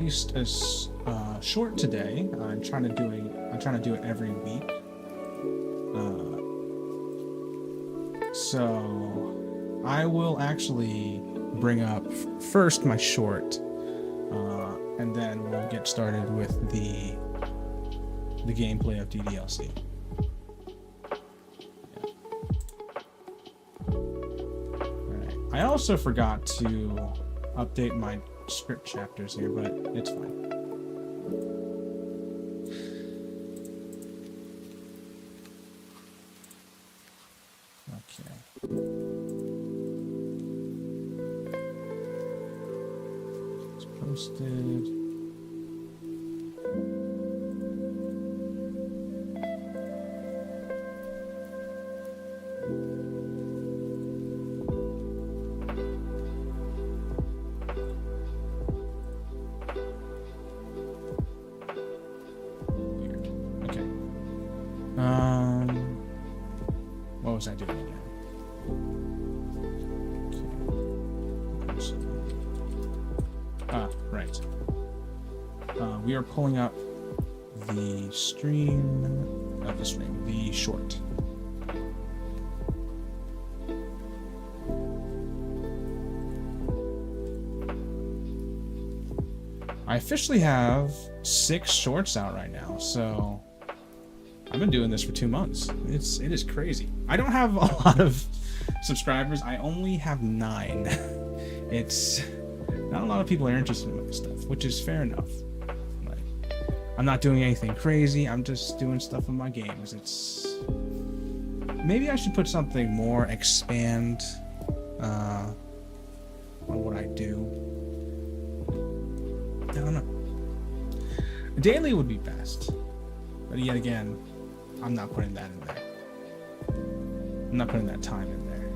released a short today. I'm trying to do it every week. So I will actually bring up first my short, and then we'll get started with the gameplay of DDLC. Alright. I also forgot to update my script chapters here, but it's fine. Okay. It's posted. What was I doing again? Okay. Right. We are pulling up the the short. I officially have 6 shorts out right now, so I've been doing this for 2 months. It is crazy. I don't have a lot of subscribers. I only have 9. It's not a lot of people are interested in my stuff, which is fair enough. Like, I'm not doing anything crazy. I'm just doing stuff in my games. Maybe I should put something more expand on what I do. I don't know. Daily would be best, but yet again, I'm not putting that in there. I'm not putting that time in there.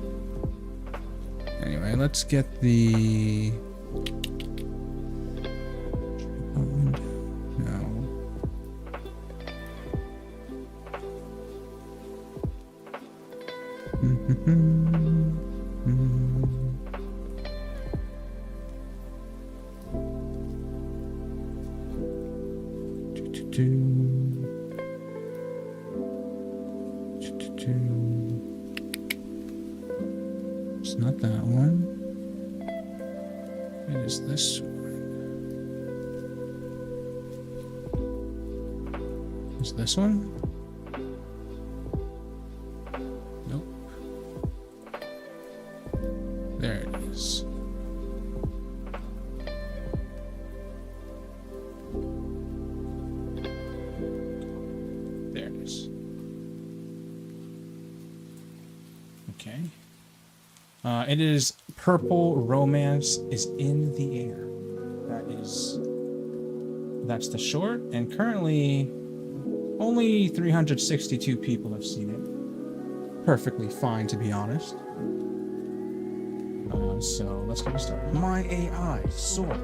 Anyway, let's get the... No. It's not that one. It is this one. Is this one? Nope. There it is. There it is. Okay. It is Purple Romance is in the Air. That's the short, and currently only 362 people have seen it. Perfectly fine, to be honest. So let's get started. My AI Sora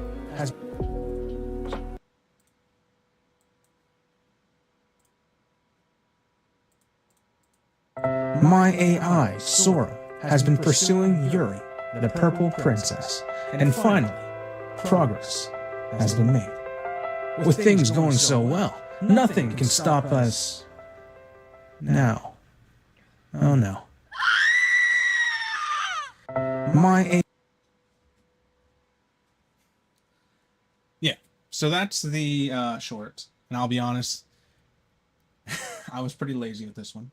has been pursuing Yuri, the Purple Princess, and finally, progress has been made. With things going so well, nothing can stop us now. Oh no. Yeah, so that's the short, and I'll be honest, I was pretty lazy with this one.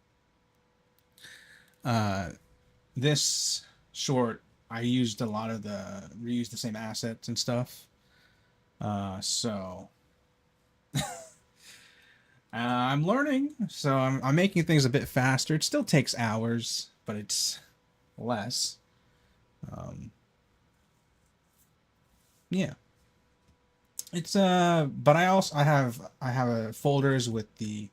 This short, I used a lot of reused the same assets and stuff. So I'm learning, so I'm making things a bit faster. It still takes hours, but it's less. Yeah. It's but I have folders with the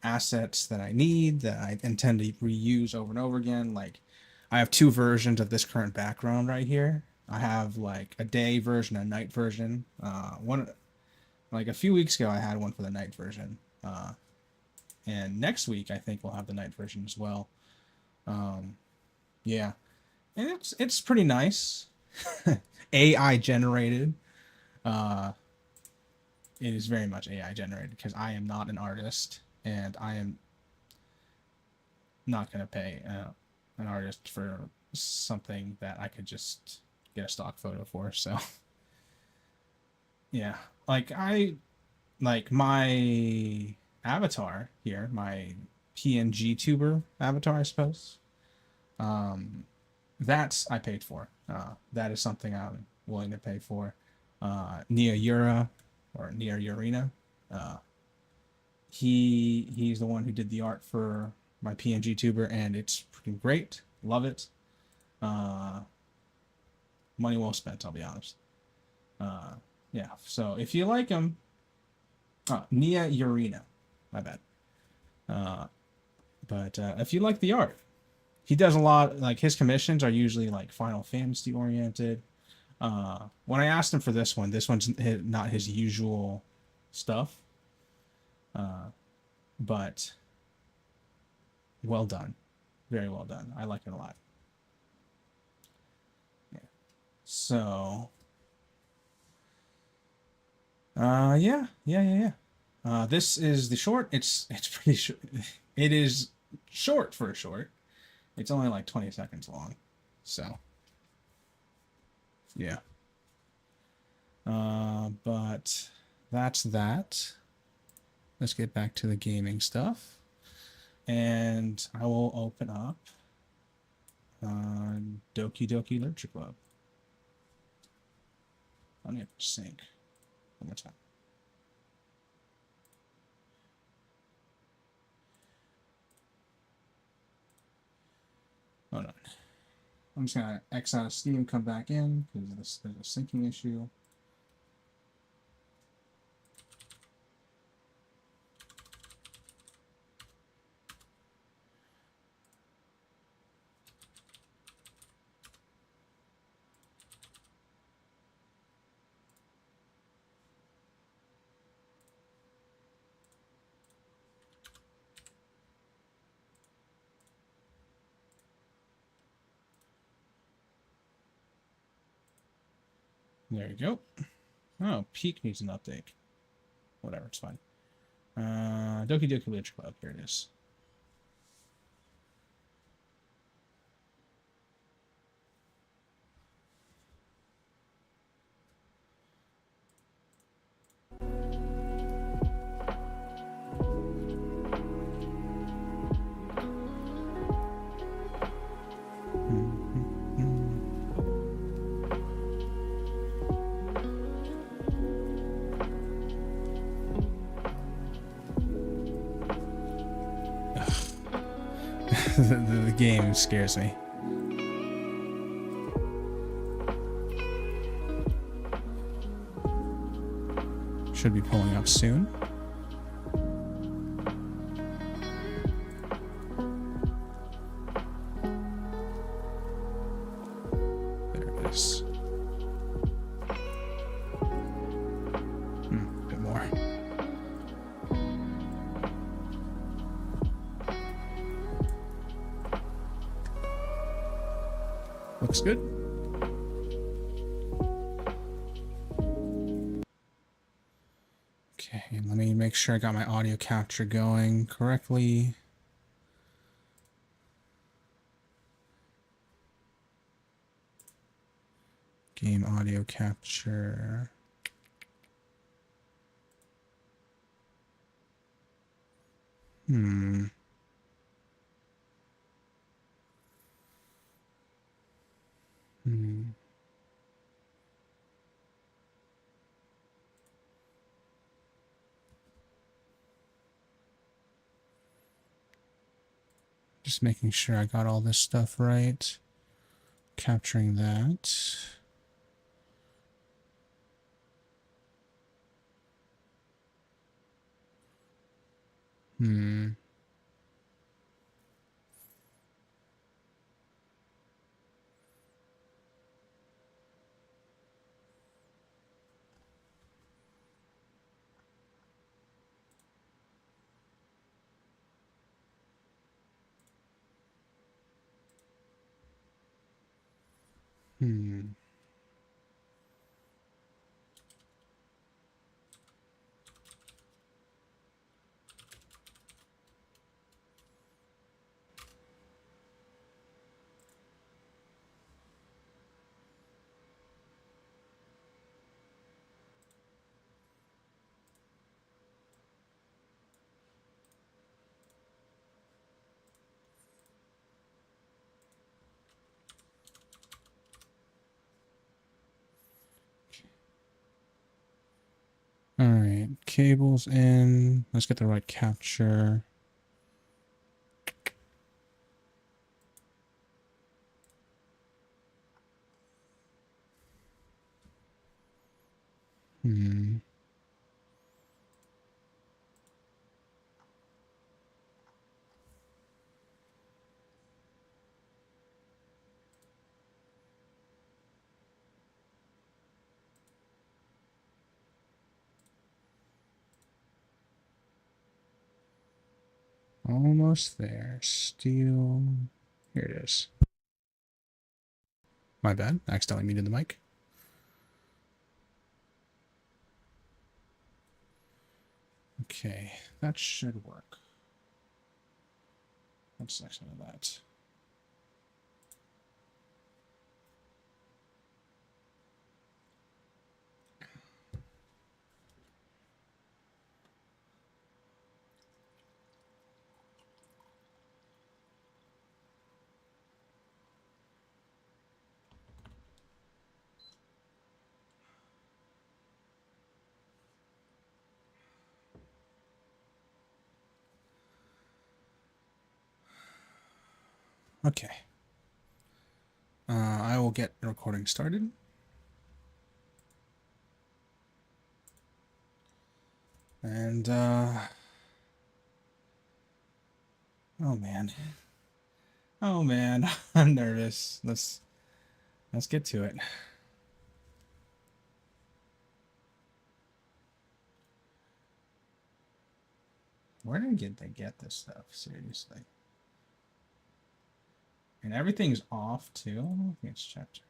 assets that I need that I intend to reuse over and over again. Like, I have 2 versions of this current background right here. I have like a day version, a night version. One, like a few weeks ago, I had one for the night version. And next week I think we'll have the night version as well. Yeah, and it's pretty nice. AI generated. it is very much AI generated because I am not an artist and I am not going to pay an artist for something that I could just get a stock photo for. So yeah, like my avatar here, my PNG tuber avatar, I suppose. That's I paid for. That is something I'm willing to pay for. Nia Yura or Nia Urina. Uh, he's the one who did the art for my PNG tuber, and it's freaking great. Love it. Uh, money well spent, I'll be honest. Uh, yeah. So if you like him, Nia Urina, my bad. Uh, but if you like the art, he does a lot. Like his commissions are usually like Final Fantasy oriented. When I asked him for this one's not his usual stuff. But well done, very well done. I like it a lot. Yeah. So, yeah. This is the short. It's pretty short. It is short for a short. It's only like 20 seconds long. So, yeah. But that's that. Let's get back to the gaming stuff. And I will open up Doki Doki Literature Club. I need to sync one more time. Hold on. I'm just gonna X out of Steam, come back in because there's a syncing issue. There you go. Oh, Peak needs an update. Whatever, it's fine. Doki Doki Literature Club. Here it is. The game scares me. Should be pulling up soon. There it is. A bit more. Looks good. Okay, let me make sure I got my audio capture going correctly. Game audio capture. Just making sure I got all this stuff right. Capturing that. All right, cables in. Let's get the right capture. Hmm. Almost there. Steel. Here it is. My bad. Accidentally muted the mic. Okay, that should work. Let's section of that. Okay. I will get the recording started. And, oh man. Oh man, I'm nervous. Let's get to it. Where did they get this stuff? Seriously. And everything's off too. I think it's chapter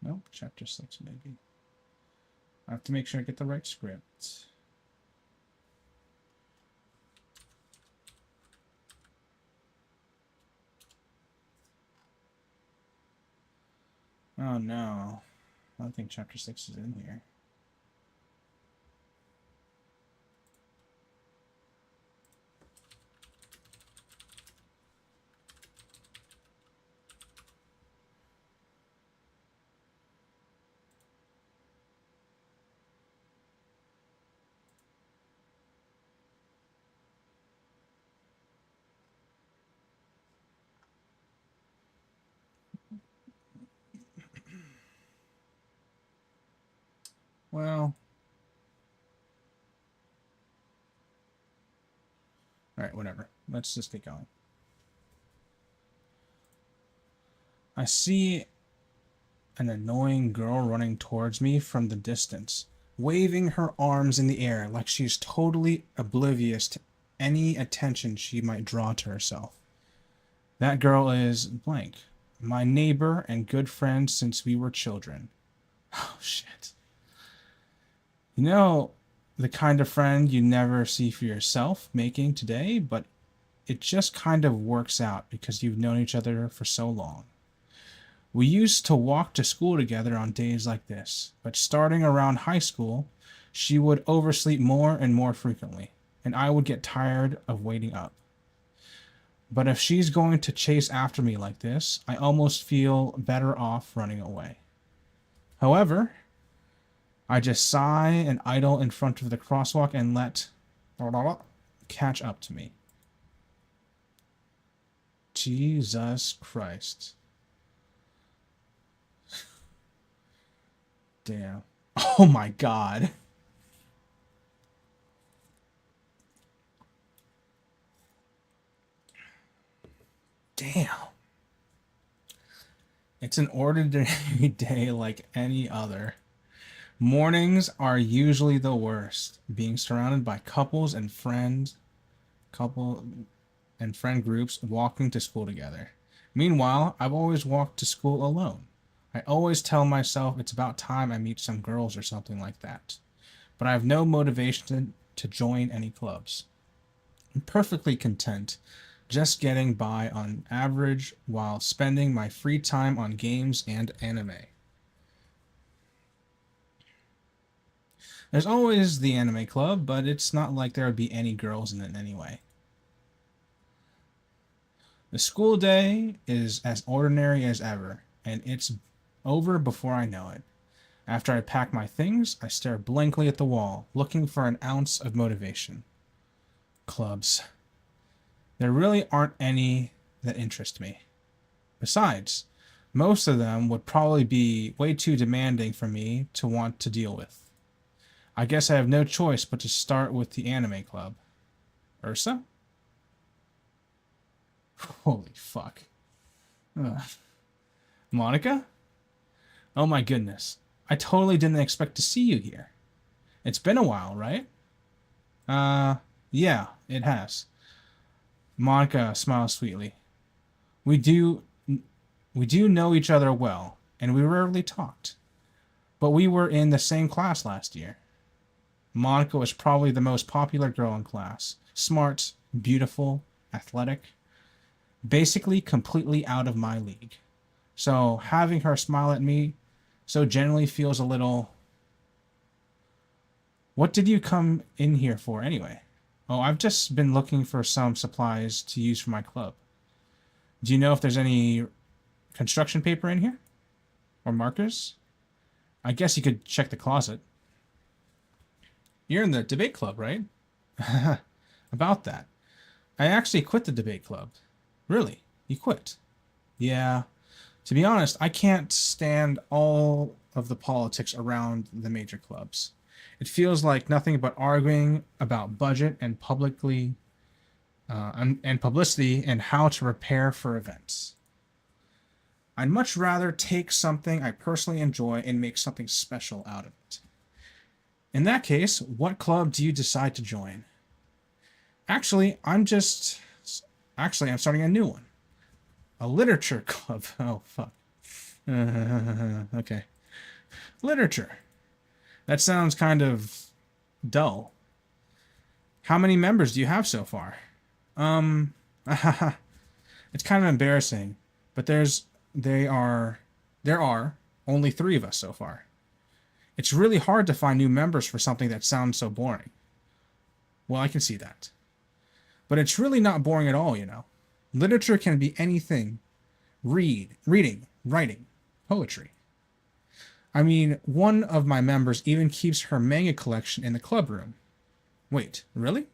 5. Nope, chapter 6 maybe. I have to make sure I get the right script. Oh no. I don't think chapter 6 is in here. Well, alright, whatever. Let's just get going. I see an annoying girl running towards me from the distance, waving her arms in the air like she's totally oblivious to any attention she might draw to herself. That girl is blank. My neighbor and good friend since we were children. Oh, shit. You know, the kind of friend you never see for yourself making today, but it just kind of works out because you've known each other for so long. We used to walk to school together on days like this, but starting around high school, she would oversleep more and more frequently, and I would get tired of waiting up. But if she's going to chase after me like this, I almost feel better off running away. However, I just sigh and idle in front of the crosswalk and let catch up to me. Jesus Christ. Damn. Oh my god. Damn. It's an ordinary day like any other. Mornings are usually the worst, being surrounded by couple and friend groups walking to school together. Meanwhile, I've always walked to school alone. I always tell myself it's about time I meet some girls or something like that. But I have no motivation to join any clubs. I'm perfectly content just getting by on average while spending my free time on games and anime. There's always the anime club, but it's not like there would be any girls in it anyway. The school day is as ordinary as ever. and it's over before I know it. After I pack my things, I stare blankly at the wall, looking for an ounce of motivation. Clubs. There really aren't any that interest me. Besides, most of them would probably be way too demanding for me to want to deal with. I guess I have no choice but to start with the anime club. Ursa? Holy fuck. Ugh. Monica? Oh my goodness. I totally didn't expect to see you here. It's been a while, right? Yeah, it has. Monica smiles sweetly. We do we do know each other well, and we rarely talked. But we were in the same class last year. Monica was probably the most popular girl in class. Smart, beautiful, athletic. Basically completely out of my league. So having her smile at me so genuinely feels a little... What did you come in here for anyway? Oh, I've just been looking for some supplies to use for my club. Do you know if there's any construction paper in here? Or markers? I guess you could check the closet. You're in the debate club, right? About that. I actually quit the debate club. Really? You quit? Yeah. To be honest, I can't stand all of the politics around the major clubs. It feels like nothing but arguing about budget and and publicity and how to prepare for events. I'd much rather take something I personally enjoy and make something special out of it. In that case, what club do you decide to join? Actually, I'm starting a new one. A literature club. Oh, fuck. Okay. Literature. That sounds kind of dull. How many members do you have so far? It's kind of embarrassing, but there are only 3 of us so far. It's really hard to find new members for something that sounds so boring. Well, I can see that. But it's really not boring at all, you know. Literature can be anything. Reading, writing, poetry. I mean, one of my members even keeps her manga collection in the club room. Wait, really?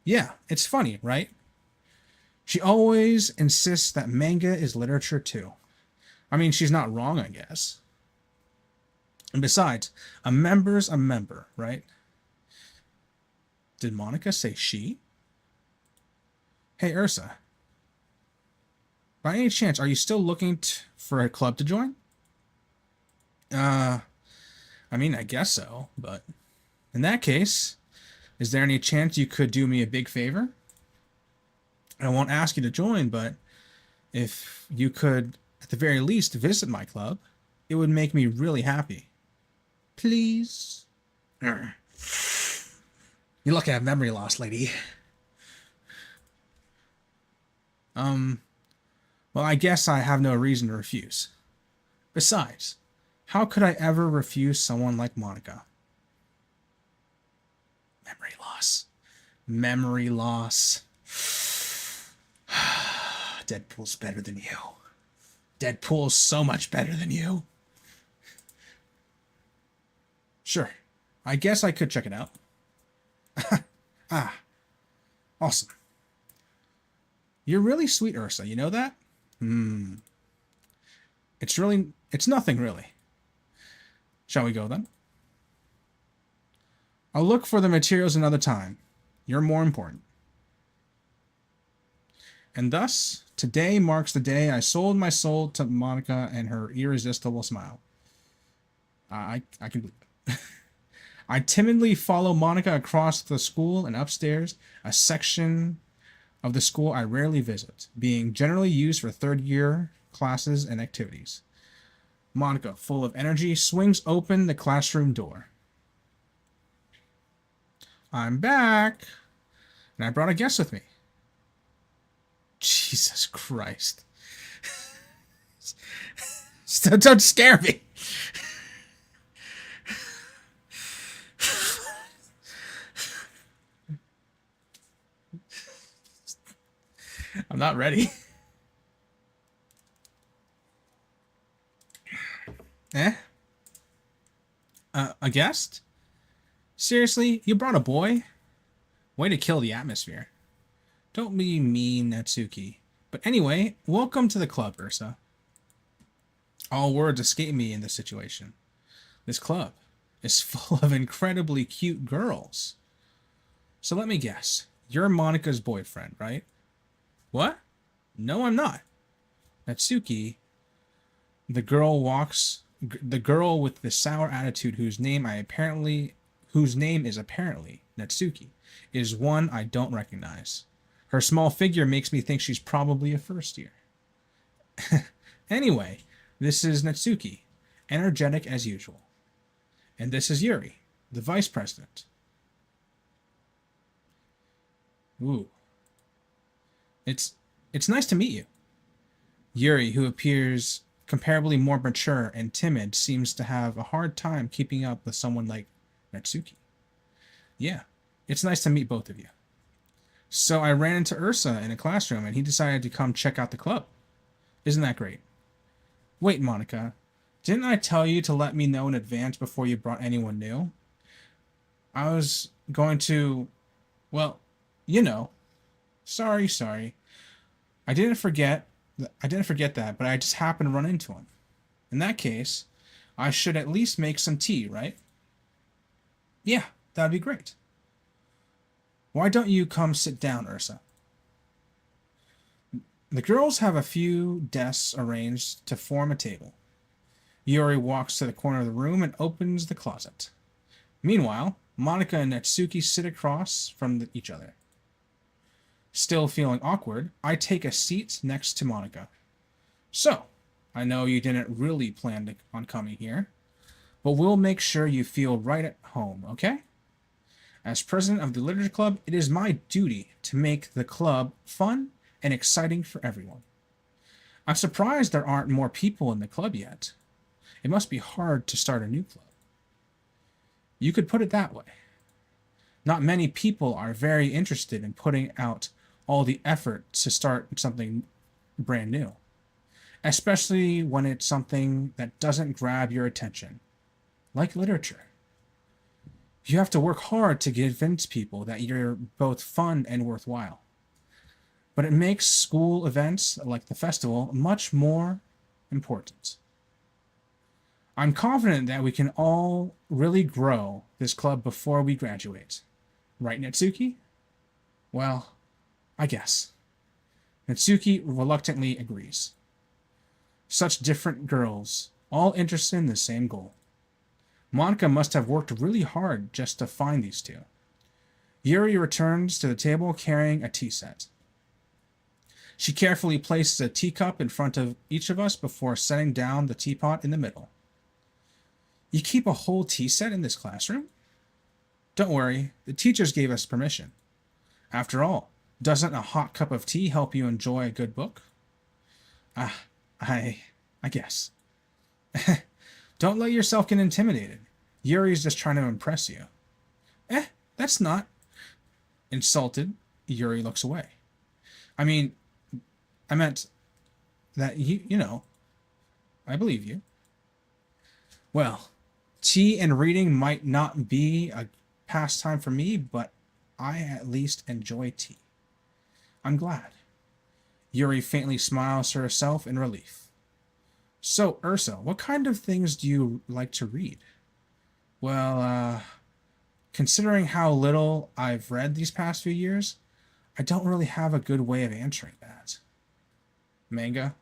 Yeah, it's funny, right? She always insists that manga is literature too. I mean, she's not wrong, I guess. And besides, a member's a member, right? Did Monica say she? Hey, Ursa. By any chance, are you still looking for a club to join? I mean, I guess so, but in that case, is there any chance you could do me a big favor? I won't ask you to join, but if you could, at the very least, visit my club, it would make me really happy. Please? You look at memory loss, lady. Well, I guess I have no reason to refuse. Besides, how could I ever refuse someone like Monica? Memory loss. Memory loss. Deadpool's better than you. Deadpool's so much better than you. Sure. I guess I could check it out. Ah, awesome. You're really sweet, Ursa. You know that? It's nothing really. Shall we go then? I'll look for the materials another time. You're more important. And thus, today marks the day I sold my soul to Monica and her irresistible smile. I can believe it. I timidly follow Monica across the school and upstairs, a section of the school I rarely visit, being generally used for third-year classes and activities. Monica, full of energy, swings open the classroom door. I'm back, and I brought a guest with me. Jesus Christ. Don't scare me. I'm not ready. Eh? A guest? Seriously? You brought a boy? Way to kill the atmosphere. Don't be mean, Natsuki. But anyway, welcome to the club, Ursa. All words escape me in this situation. This club is full of incredibly cute girls. So let me guess. You're Monika's boyfriend, right? What? No, I'm not. Natsuki, the girl with the sour attitude whose name is apparently Natsuki, is one I don't recognize. Her small figure makes me think she's probably a first year. Anyway, this is Natsuki, energetic as usual. And this is Yuri, the vice president. Ooh. It's nice to meet you. Yuri, who appears comparably more mature and timid, seems to have a hard time keeping up with someone like Natsuki. Yeah, it's nice to meet both of you. So I ran into Ursa in a classroom and he decided to come check out the club. Isn't that great? Wait, Monica, didn't I tell you to let me know in advance before you brought anyone new? I was going to, well, you know. Sorry. I didn't forget. I didn't forget that, but I just happened to run into him. In that case, I should at least make some tea, right? Yeah, that'd be great. Why don't you come sit down, Ursa? The girls have a few desks arranged to form a table. Yuri walks to the corner of the room and opens the closet. Meanwhile, Monica and Natsuki sit across from each other. Still feeling awkward, I take a seat next to Monica. So, I know you didn't really plan on coming here, but we'll make sure you feel right at home, okay? As president of the Literature Club, it is my duty to make the club fun and exciting for everyone. I'm surprised there aren't more people in the club yet. It must be hard to start a new club. You could put it that way. Not many people are very interested in putting out all the effort to start something brand new, especially when it's something that doesn't grab your attention, like literature. You have to work hard to convince people that you're both fun and worthwhile. But it makes school events like the festival much more important. I'm confident that we can all really grow this club before we graduate. Right, Natsuki? Well, I guess. Natsuki reluctantly agrees. Such different girls, all interested in the same goal. Monica must have worked really hard just to find these two. Yuri returns to the table carrying a tea set. She carefully places a teacup in front of each of us before setting down the teapot in the middle. You keep a whole tea set in this classroom? Don't worry, the teachers gave us permission. After all, doesn't a hot cup of tea help you enjoy a good book? Ah, I guess. Don't let yourself get intimidated. Yuri's just trying to impress you. That's not. Insulted, Yuri looks away. I mean, I meant that you know, I believe you. Well, tea and reading might not be a pastime for me, but I at least enjoy tea. I'm glad. Yuri faintly smiles to herself in relief. So, Ursa, what kind of things do you like to read? Well, considering how little I've read these past few years, I don't really have a good way of answering that. Manga?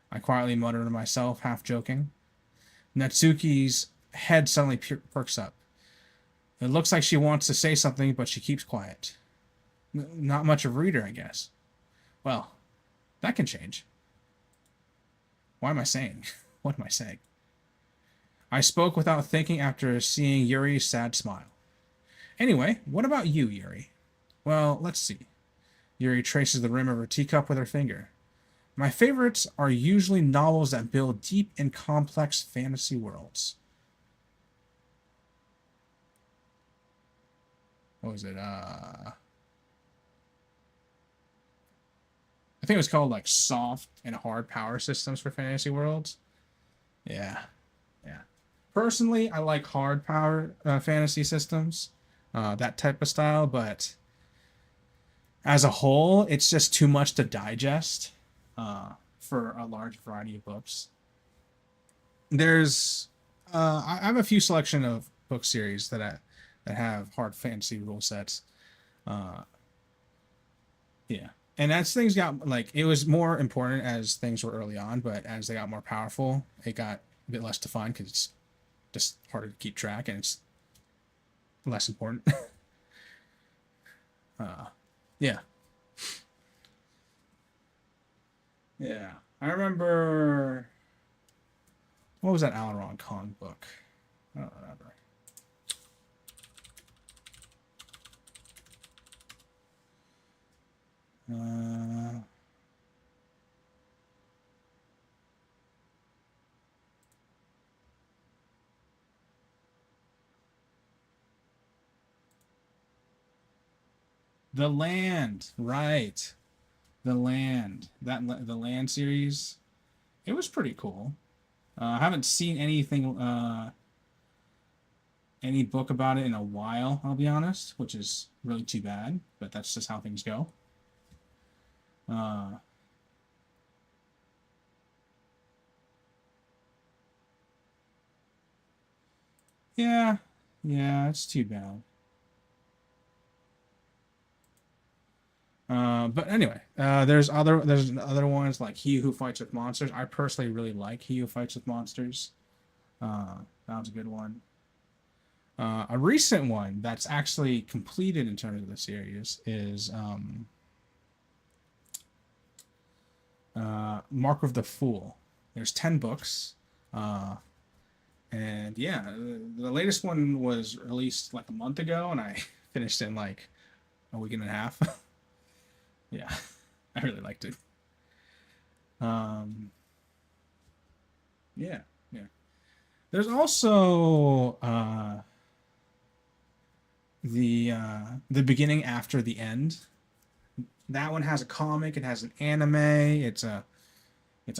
I quietly mutter to myself, half joking. Natsuki's head suddenly perks up. It looks like she wants to say something, but she keeps quiet. Not much of a reader, I guess. Well, that can change. Why am I saying? What am I saying? I spoke without thinking after seeing Yuri's sad smile. Anyway, what about you, Yuri? Well, let's see. Yuri traces the rim of her teacup with her finger. My favorites are usually novels that build deep and complex fantasy worlds. What was it? I think it was called like soft and hard power systems for fantasy worlds. Yeah. Yeah. Personally, I like hard power fantasy systems, that type of style, but as a whole, it's just too much to digest for a large variety of books. There's, I have a few selection of book series that have hard fantasy rule sets. Uh, yeah, and as things got like, it was more important as things were early on, but as they got more powerful, it got a bit less defined because it's just harder to keep track and it's less important. Yeah, yeah. I remember, what was that Alan Ron Kong book? I don't remember. Uh, the Land, right? The Land, the Land series. It was pretty cool. I haven't seen any book about it in a while. I'll be honest, which is really too bad. But that's just how things go. Uh, yeah, yeah, it's too bad. But anyway, there's other ones like He Who Fights with Monsters. I personally really like He Who Fights with Monsters. That was a good one. A recent one that's actually completed in terms of the series is Mark of the Fool. There's 10 books, uh, and yeah, the latest one was released like a month ago, and I finished it in like a week and a half. Yeah, I really liked it. Um, yeah, yeah. There's also the beginning after the end. That one has a comic. It has an anime. It's an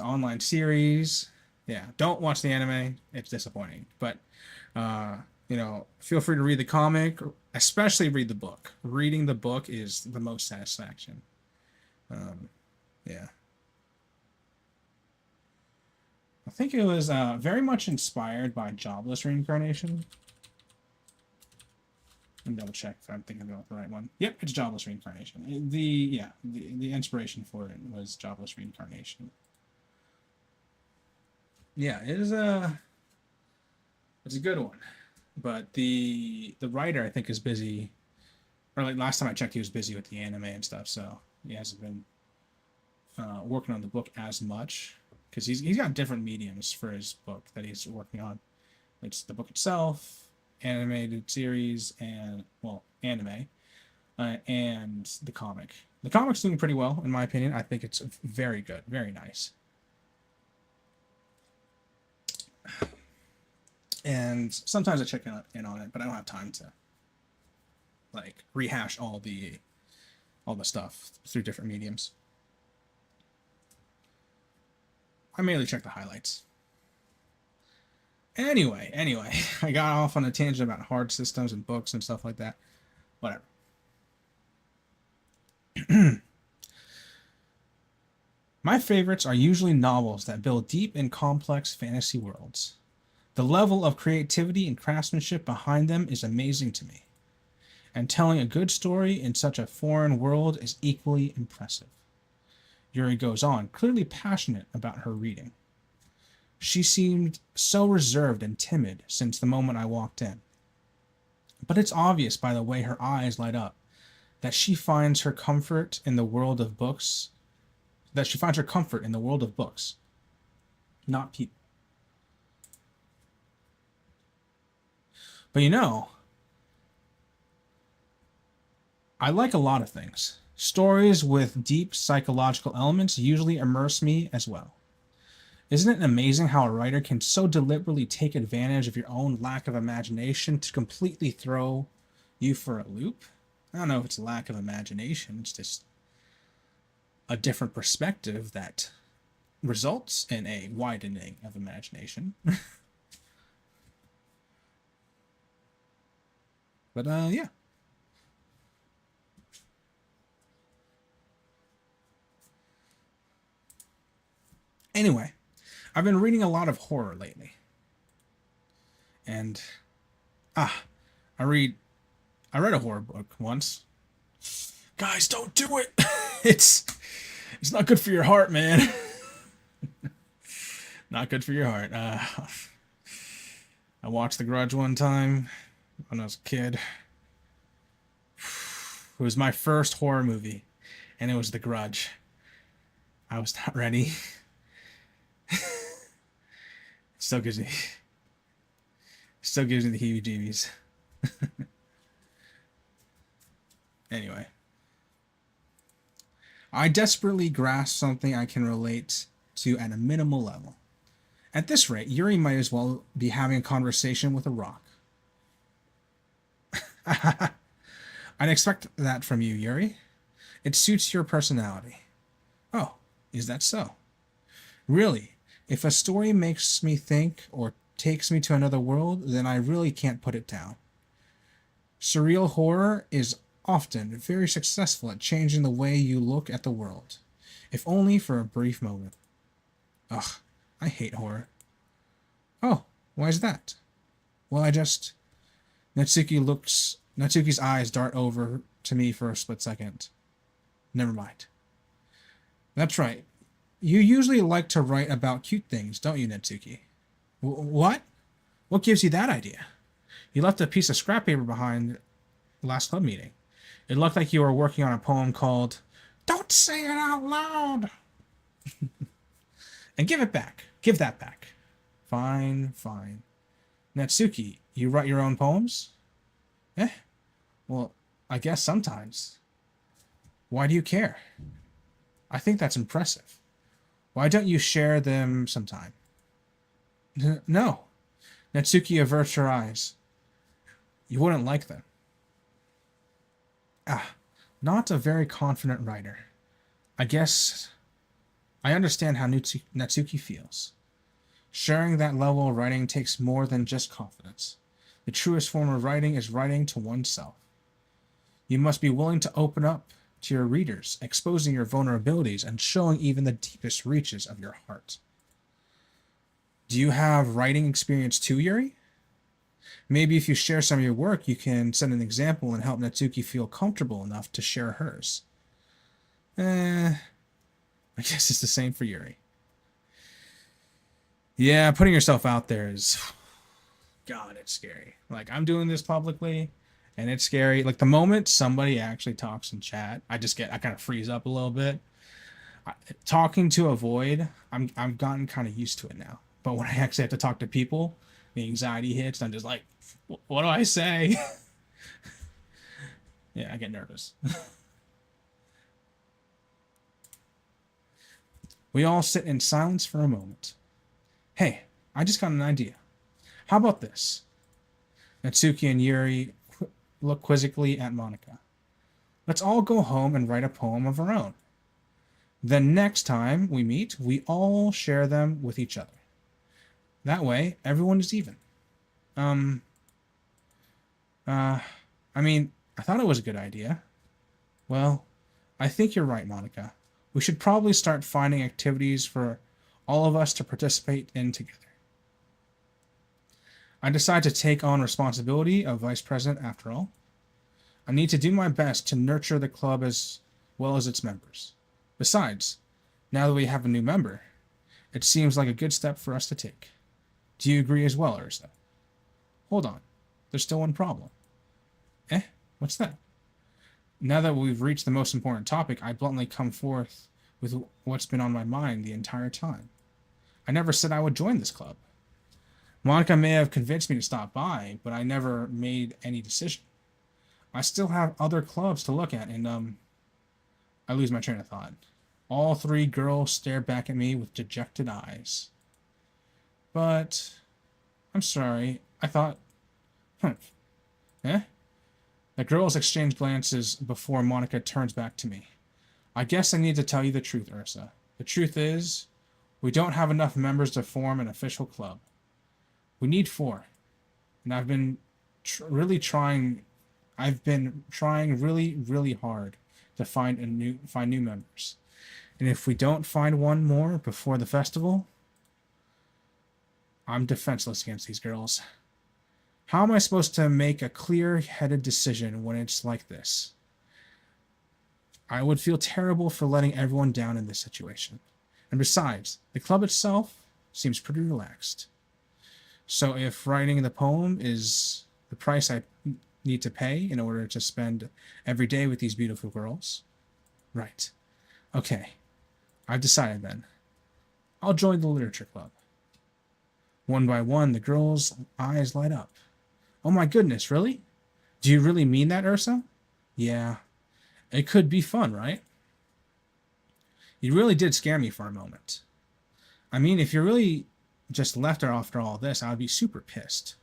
online series. Yeah, don't watch the anime. It's disappointing. But uh, feel free to read the comic, especially read the book. Reading the book is the most satisfaction. Um, yeah, I think it was very much inspired by Jobless Reincarnation. Let me double check if I'm thinking about the right one. Yep, it's Jobless Reincarnation. The inspiration for it was Jobless Reincarnation. Yeah, it's a good one, but the writer I think is busy, or like last time I checked, he was busy with the anime and stuff, so he hasn't been working on the book as much because he's got different mediums for his book that he's working on. It's the book itself, animated series, and well, anime, and the comic. The comic's doing pretty well, in my opinion. I think it's very good, very nice. And sometimes I check in on it, but I don't have time to like rehash all the stuff through different mediums. I mainly check the highlights. Anyway, I got off on a tangent about hard systems and books and stuff like that. Whatever. My favorites are usually novels that build deep and complex fantasy worlds. The level of creativity and craftsmanship behind them is amazing to me, and telling a good story in such a foreign world is equally impressive. Yuri goes on, clearly passionate about her reading. She seemed so reserved and timid since the moment I walked in. But it's obvious by the way her eyes light up that she finds her comfort in the world of books, that she finds her comfort in the world of books, not people. But I like a lot of things. Stories with deep psychological elements usually immerse me as well. Isn't it amazing how a writer can so deliberately take advantage of your own lack of imagination to completely throw you for a loop? I don't know if it's a lack of imagination, it's just a different perspective that results in a widening of imagination. But yeah. Anyway, I've been reading a lot of horror lately, and ah, I read I read a horror book once. Guys, don't do it. it's it's not good for your heart, man. Not good for your heart. I watched The Grudge one time when I was a kid. It was my first horror movie, and it was The Grudge. I was not ready. Still gives me still gives me the heebie-jeebies. Anyway, I desperately grasp something I can relate to at a minimal level. At this rate, Yuri might as well be having a conversation with a rock. I'd expect that from you, Yuri. It suits your personality. Oh, is that so? Really, if a story makes me think or takes me to another world, then I really can't put it down. Surreal horror is often very successful at changing the way you look at the world, if only for a brief moment. Ugh, I hate horror. Oh, why is that? Well, I just. Natsuki's eyes dart over to me for a split second. Never mind. That's right. You usually like to write about cute things, don't you, Natsuki? What? What gives you that idea? You left a piece of scrap paper behind last club meeting. It looked like you were working on a poem called Don't Say It Out Loud! And give it back. Give that back. Fine, fine. Natsuki, you write your own poems? Eh? Well, I guess sometimes. Why do you care? I think that's impressive. Why don't you share them sometime? No. Natsuki averts her eyes. You wouldn't like them. Ah, not a very confident writer. I guess I understand how Natsuki feels. Sharing that level of writing takes more than just confidence. The truest form of writing is writing to oneself. You must be willing to open up to your readers, exposing your vulnerabilities and showing even the deepest reaches of your heart. Do you have writing experience too, Yuri? Maybe if you share some of your work, you can set an example and help Natsuki feel comfortable enough to share hers. I guess it's the same for Yuri. Yeah, putting yourself out there is, God, it's scary. Like, I'm doing this publicly, and it's scary. Like, the moment somebody actually talks in chat, I kind of freeze up a little bit. Talking to a void, I've gotten kind of used to it now. But when I actually have to talk to people, the anxiety hits, and I'm just like, what do I say? Yeah, I get nervous. We all sit in silence for a moment. Hey, I just got an idea. How about this? Natsuki and Yuri look quizzically at Monika. Let's all go home and write a poem of our own. Then next time we meet, we all share them with each other. That way, everyone is even. Um, I mean, I thought it was a good idea. Well, I think you're right, Monika. We should probably start finding activities for all of us to participate in together. I decide to take on responsibility of vice president after all. I need to do my best to nurture the club as well as its members. Besides, now that we have a new member, it seems like a good step for us to take. Do you agree as well, Ursa? Hold on. There's still one problem. Eh? What's that? Now that we've reached the most important topic, I bluntly come forth with what's been on my mind the entire time. I never said I would join this club. Monika may have convinced me to stop by, but I never made any decision. I still have other clubs to look at, and, I lose my train of thought. All three girls stare back at me with dejected eyes. But, I'm sorry, I thought... Eh? The girls exchange glances before Monika turns back to me. I guess I need to tell you the truth, Ursa. The truth is, we don't have enough members to form an official club. We need 4. And I've been really trying I've been trying really, really hard to find new members. And if we don't find one more before the festival, I'm defenseless against these girls. How am I supposed to make a clear-headed decision when it's like this? I would feel terrible for letting everyone down in this situation. And besides, the club itself seems pretty relaxed. So if writing the poem is the price I need to pay in order to spend every day with these beautiful girls, right. Okay, I've decided then. I'll join the literature club. One by one, the girls' eyes light up. Oh my goodness, really? Do you really mean that, Ursa? Yeah, it could be fun, right? You really did scare me for a moment. I mean, if you really just left her after all this, I'd be super pissed.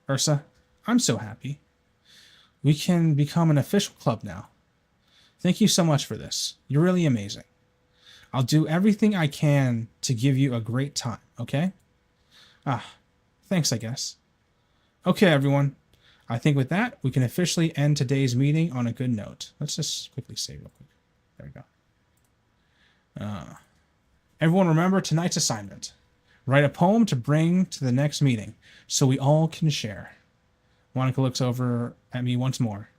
Ursa, I'm so happy. We can become an official club now. Thank you so much for this. You're really amazing. I'll do everything I can to give you a great time, okay? Ah, thanks, I guess. Okay, everyone. I think with that, we can officially end today's meeting on a good note. Let's just quickly save real quick. There we go. Everyone remember tonight's assignment. Write a poem to bring to the next meeting so we all can share. Monica looks over at me once more.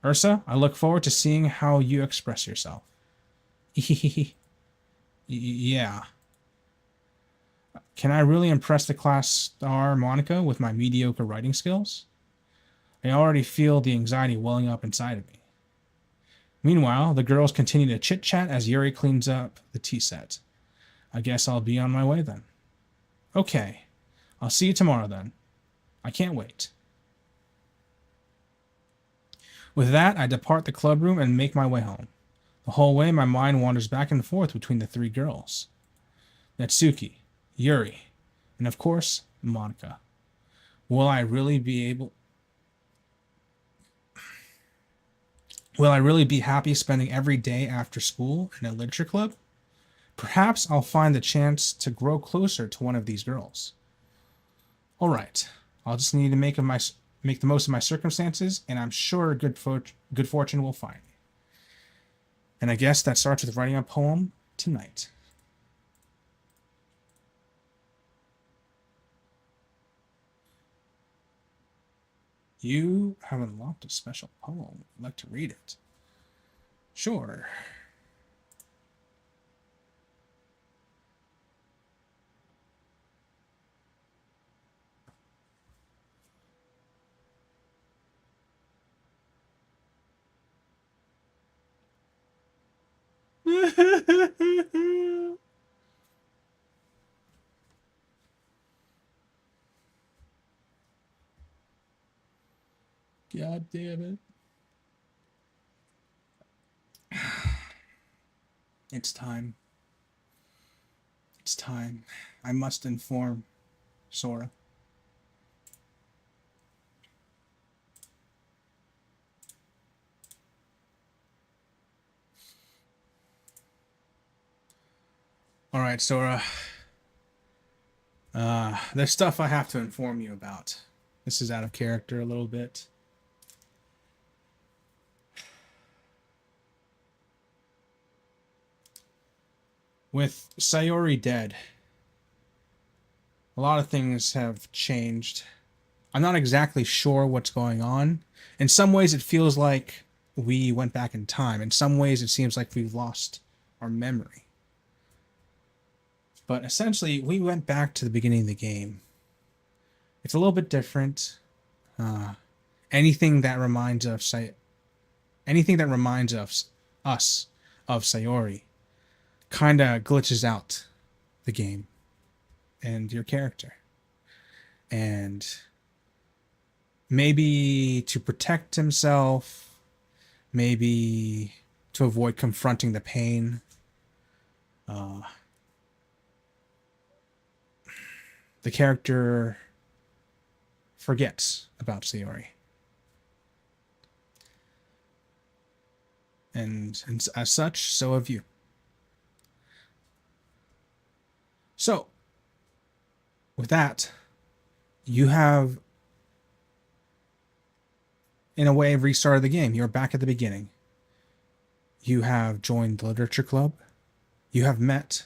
Ursa, I look forward to seeing how you express yourself. Yeah. Can I really impress the class star Monica with my mediocre writing skills? I already feel the anxiety welling up inside of me. Meanwhile, the girls continue to chit-chat as Yuri cleans up the tea set. I guess I'll be on my way then. Okay. I'll see you tomorrow then. I can't wait. With that, I depart the club room and make my way home. The whole way, my mind wanders back and forth between the three girls. Natsuki, Yuri, and of course, Monica. Will I really be happy spending every day after school in a literature club? Perhaps I'll find the chance to grow closer to one of these girls. All right, I'll just need to make the most of my circumstances, and I'm sure good fortune will find me. And I guess that starts with writing a poem tonight. You have unlocked a special poem. I'd like to read it. Sure. God damn it. It's time. It's time. I must inform Sora. All right, Sora. There's stuff I have to inform you about. This is out of character a little bit. With Sayori dead, a lot of things have changed. I'm not exactly sure what's going on. In some ways, it feels like we went back in time. In some ways, it seems like we've lost our memory. But essentially, we went back to the beginning of the game. It's a little bit different. Anything that reminds us of Sayori kind of glitches out the game and your character. And maybe to protect himself, maybe to avoid confronting the pain, the character forgets about Sayori. And as such, so have you. So, with that, you have in a way, restarted the game. You're back at the beginning. You have joined the literature club. You have met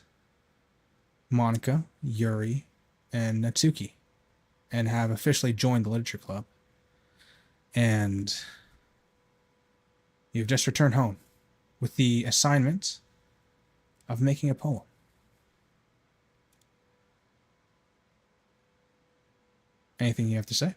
Monica, Yuri, and Natsuki, and have officially joined the literature club. And you've just returned home with the assignment of making a poem. Anything you have to say?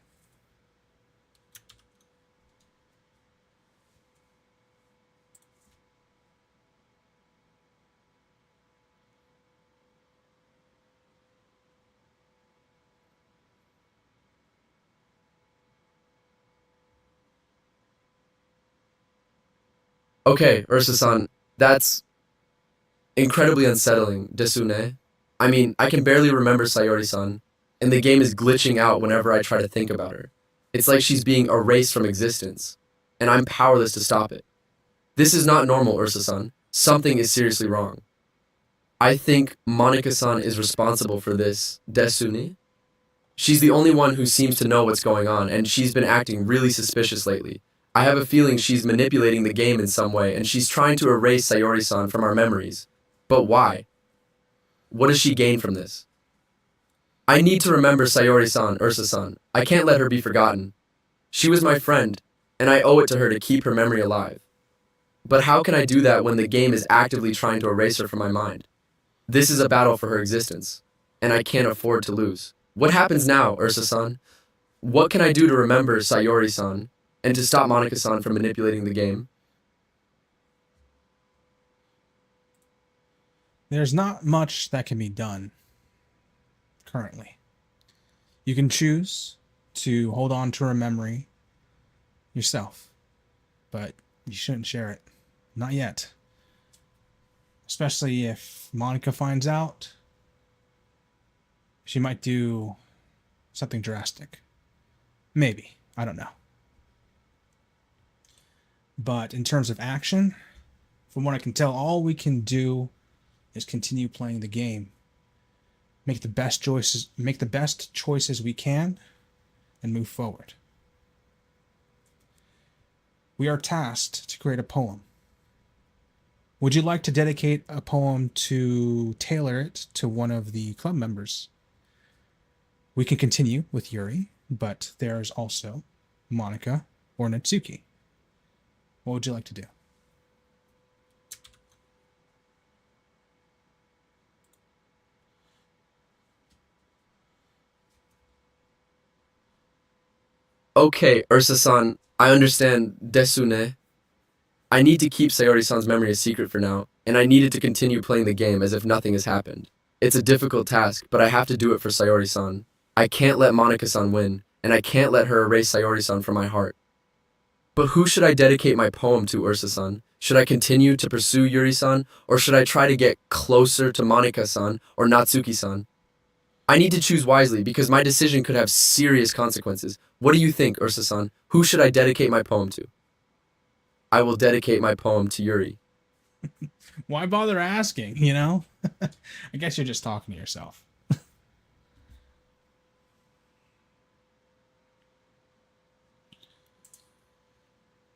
Okay, Ursa-san, that's incredibly unsettling, desune. I mean, I can barely remember Sayori-san, and the game is glitching out whenever I try to think about her. It's like she's being erased from existence, and I'm powerless to stop it. This is not normal, Ursa-san. Something is seriously wrong. I think Monica-san is responsible for this, desune. She's the only one who seems to know what's going on, and she's been acting really suspicious lately. I have a feeling she's manipulating the game in some way, and she's trying to erase Sayori-san from our memories. But why? What does she gain from this? I need to remember Sayori-san, Ursa-san. I can't let her be forgotten. She was my friend, and I owe it to her to keep her memory alive. But how can I do that when the game is actively trying to erase her from my mind? This is a battle for her existence, and I can't afford to lose. What happens now, Ursa-san? What can I do to remember Sayori-san and to stop Monica-san from manipulating the game? There's not much that can be done currently. You can choose to hold on to her memory yourself, but you shouldn't share it. Not yet. Especially if Monica finds out, she might do something drastic. Maybe. I don't know. But in terms of action, from what I can tell, all we can do is continue playing the game. Make the best choices we can and move forward. We are tasked to create a poem. Would you like to dedicate a poem to tailor it to one of the club members? We can continue with Yuri, but there's also Monica or Natsuki. What would you like to do? Okay, Ursa-san, I understand desune. I need to keep Sayori-san's memory a secret for now, and I needed to continue playing the game as if nothing has happened. It's a difficult task, but I have to do it for Sayori-san. I can't let Monica-san win, and I can't let her erase Sayori-san from my heart. But who should I dedicate my poem to, Ursa-san? Should I continue to pursue Yuri-san, or should I try to get closer to Monica-san or Natsuki-san? I need to choose wisely because my decision could have serious consequences. What do you think, Ursa-san? Who should I dedicate my poem to? I will dedicate my poem to Yuri. Why bother asking, you know? I guess you're just talking to yourself.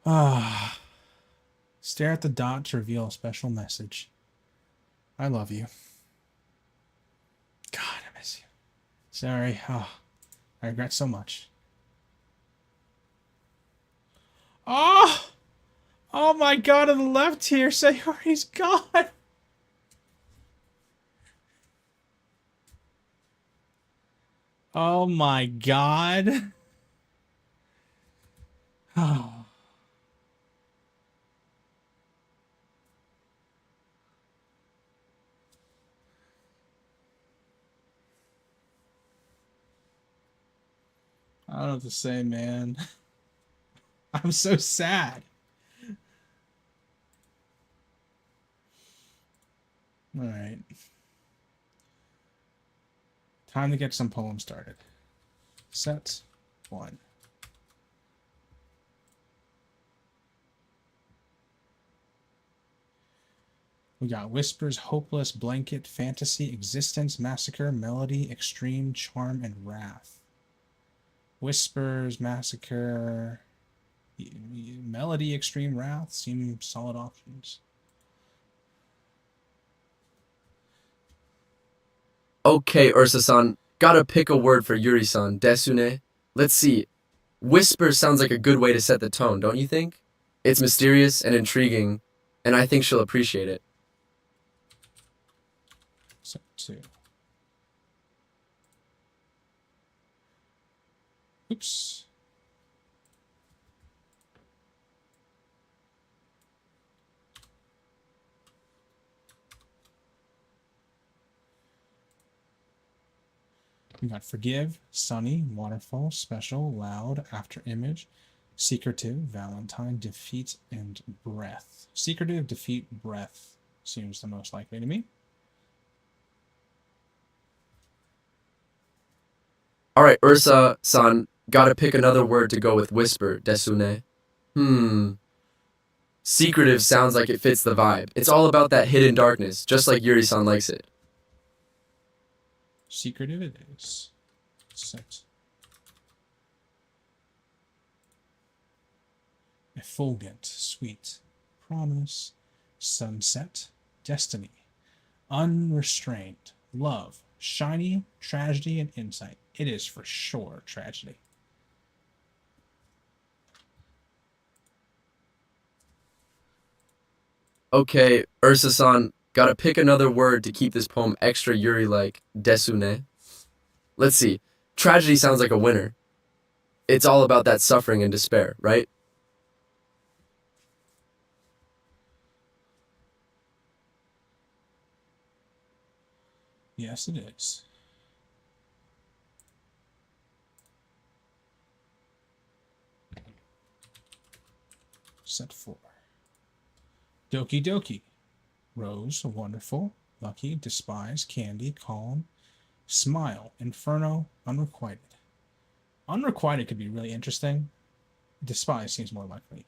Ah, stare at the dot to reveal a special message. I love you. God, I miss you. Sorry. Oh, I regret so much. Oh! Oh my god, on the left here, Sayori's gone! Oh my god. Oh. I don't know what to say, man. I'm so sad. Alright. Time to get some poems started. Set 1. We got Whispers, Hopeless, Blanket, Fantasy, Existence, Massacre, Melody, Extreme, Charm, and Wrath. Whispers, Massacre. Melody, Extreme Wrath seem solid options. Okay, Ursa-san, gotta pick a word for Yuri-san, desune. Let's see. Whisper sounds like a good way to set the tone, don't you think? It's mysterious and intriguing, and I think she'll appreciate it. Set 2. Oops. We got Forgive, Sunny, Waterfall, Special, Loud, After Image, Secretive, Valentine, Defeat, and Breath. Secretive, Defeat, Breath seems the most likely to me. Alright, Ursa-san, gotta pick another word to go with Whisper, desune. Secretive sounds like it fits the vibe. It's all about that hidden darkness, just like Yuri-san likes it. Secretive it is. Set. Effulgent, Sweet, Promise, Sunset, Destiny, Unrestrained, Love, Shiny, Tragedy, and Insight. It is for sure tragedy. Okay, Ursa-san, gotta pick another word to keep this poem extra Yuri-like, desune. Let's see. Tragedy sounds like a winner. It's all about that suffering and despair, right? Yes, it is. Set 4. Doki Doki. Rose, Wonderful, Lucky, Despise, Candy, Calm, Smile, Inferno, Unrequited. Unrequited could be really interesting. Despise seems more likely.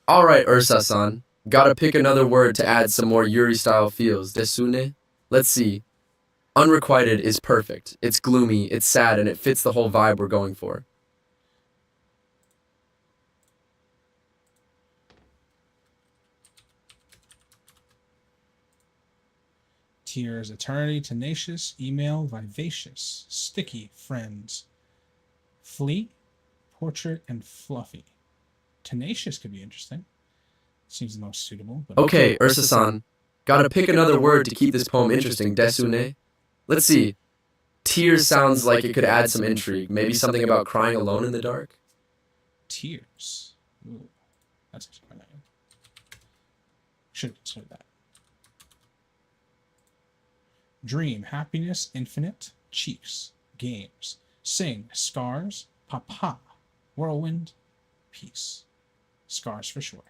Alright, Ursa-san, gotta pick another word to add some more Yuri-style feels, desune. Let's see. Unrequited is perfect. It's gloomy, it's sad, and it fits the whole vibe we're going for. Tears, Eternity, Tenacious, Email, Vivacious, Sticky, Friends, Fleet, Portrait, and Fluffy. Tenacious could be interesting. Seems the most suitable. But Okay, Ursa-san, gotta pick another word to keep this poem interesting, desune. Let's see. Tears sounds like it could add some intrigue. Maybe something about crying alone in the dark? Tears. Ooh, that's actually quite nice. Should have considered that. Dream, Happiness, Infinite, Chiefs, Games, Sing, Scars, Papa, Whirlwind, Peace. Scars for sure.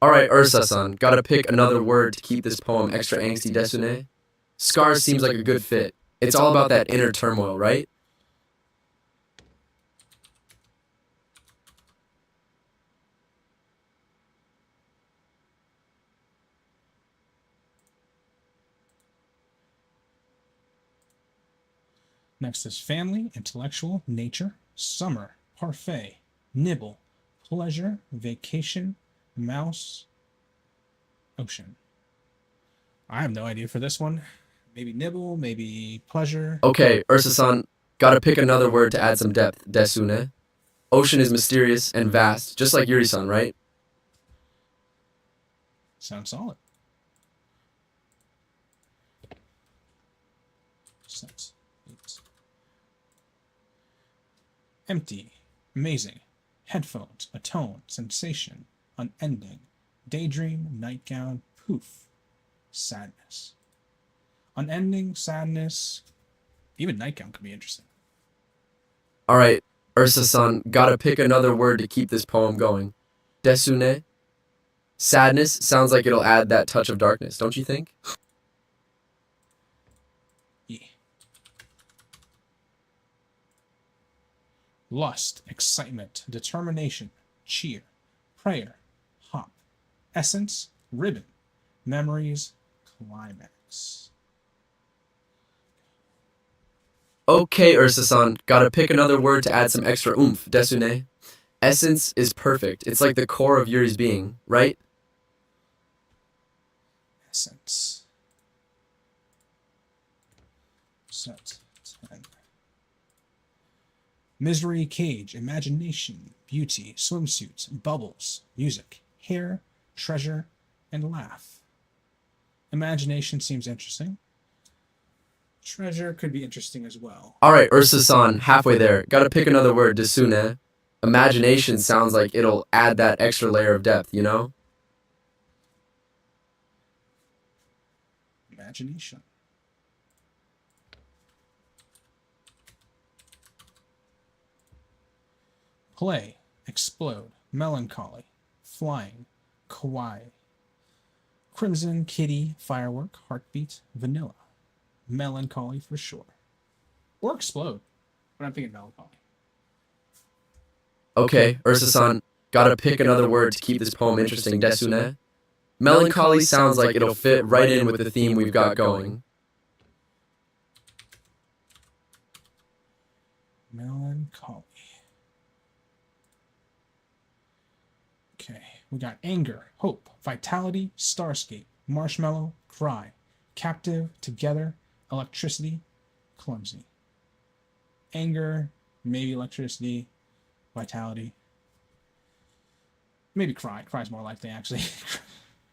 Alright, Ursa-san, gotta pick another word to keep this poem extra angsty, desune. Scars seems like a good fit. It's all about that inner turmoil, right? Next is Family, Intellectual, Nature, Summer, Parfait, Nibble, Pleasure, Vacation, Mouse, Ocean. I have no idea for this one. Maybe Nibble, maybe Pleasure. Okay, Ursa-san, gotta pick another word to add some depth, desune. Ocean is mysterious and vast, just like Yuri-san, right? Sounds solid. Set 8. Empty, Amazing, Headphones, Atone, Sensation, Unending, Daydream, Nightgown, Poof, Sadness. Unending, Sadness, even Nightgown could be interesting. Alright, Ursa-san, gotta pick another word to keep this poem going. Desune? Sadness sounds like it'll add that touch of darkness, don't you think? Yeah. Lust, Excitement, Determination, Cheer, Prayer, Hop, Essence, Ribbon, Memories, climax. Okay, Ursa-san, gotta pick another word to add some extra oomph, desune. Essence is perfect. It's like the core of Yuri's being, right? Essence. Set 10. Misery, cage, imagination, beauty, swimsuits, bubbles, music, hair, treasure, and laugh. Imagination seems interesting. Treasure could be interesting as well. Alright, Ursa-san, halfway there. Gotta pick another word, desune. Imagination sounds like it'll add that extra layer of depth, you know? Imagination. Play, explode, melancholy, flying, kawaii. Crimson, kitty, firework, heartbeat, vanilla. Melancholy for sure. Or explode. But I'm thinking melancholy. Okay, Ursa-san, gotta pick another word to keep this poem interesting, desune. Melancholy sounds like it'll fit right in with the theme we've got going. Melancholy. Okay, we got anger, hope, vitality, starscape, marshmallow, cry, captive, together, electricity, clumsy. Anger, maybe electricity, vitality. Maybe cry. Cry's more likely, actually.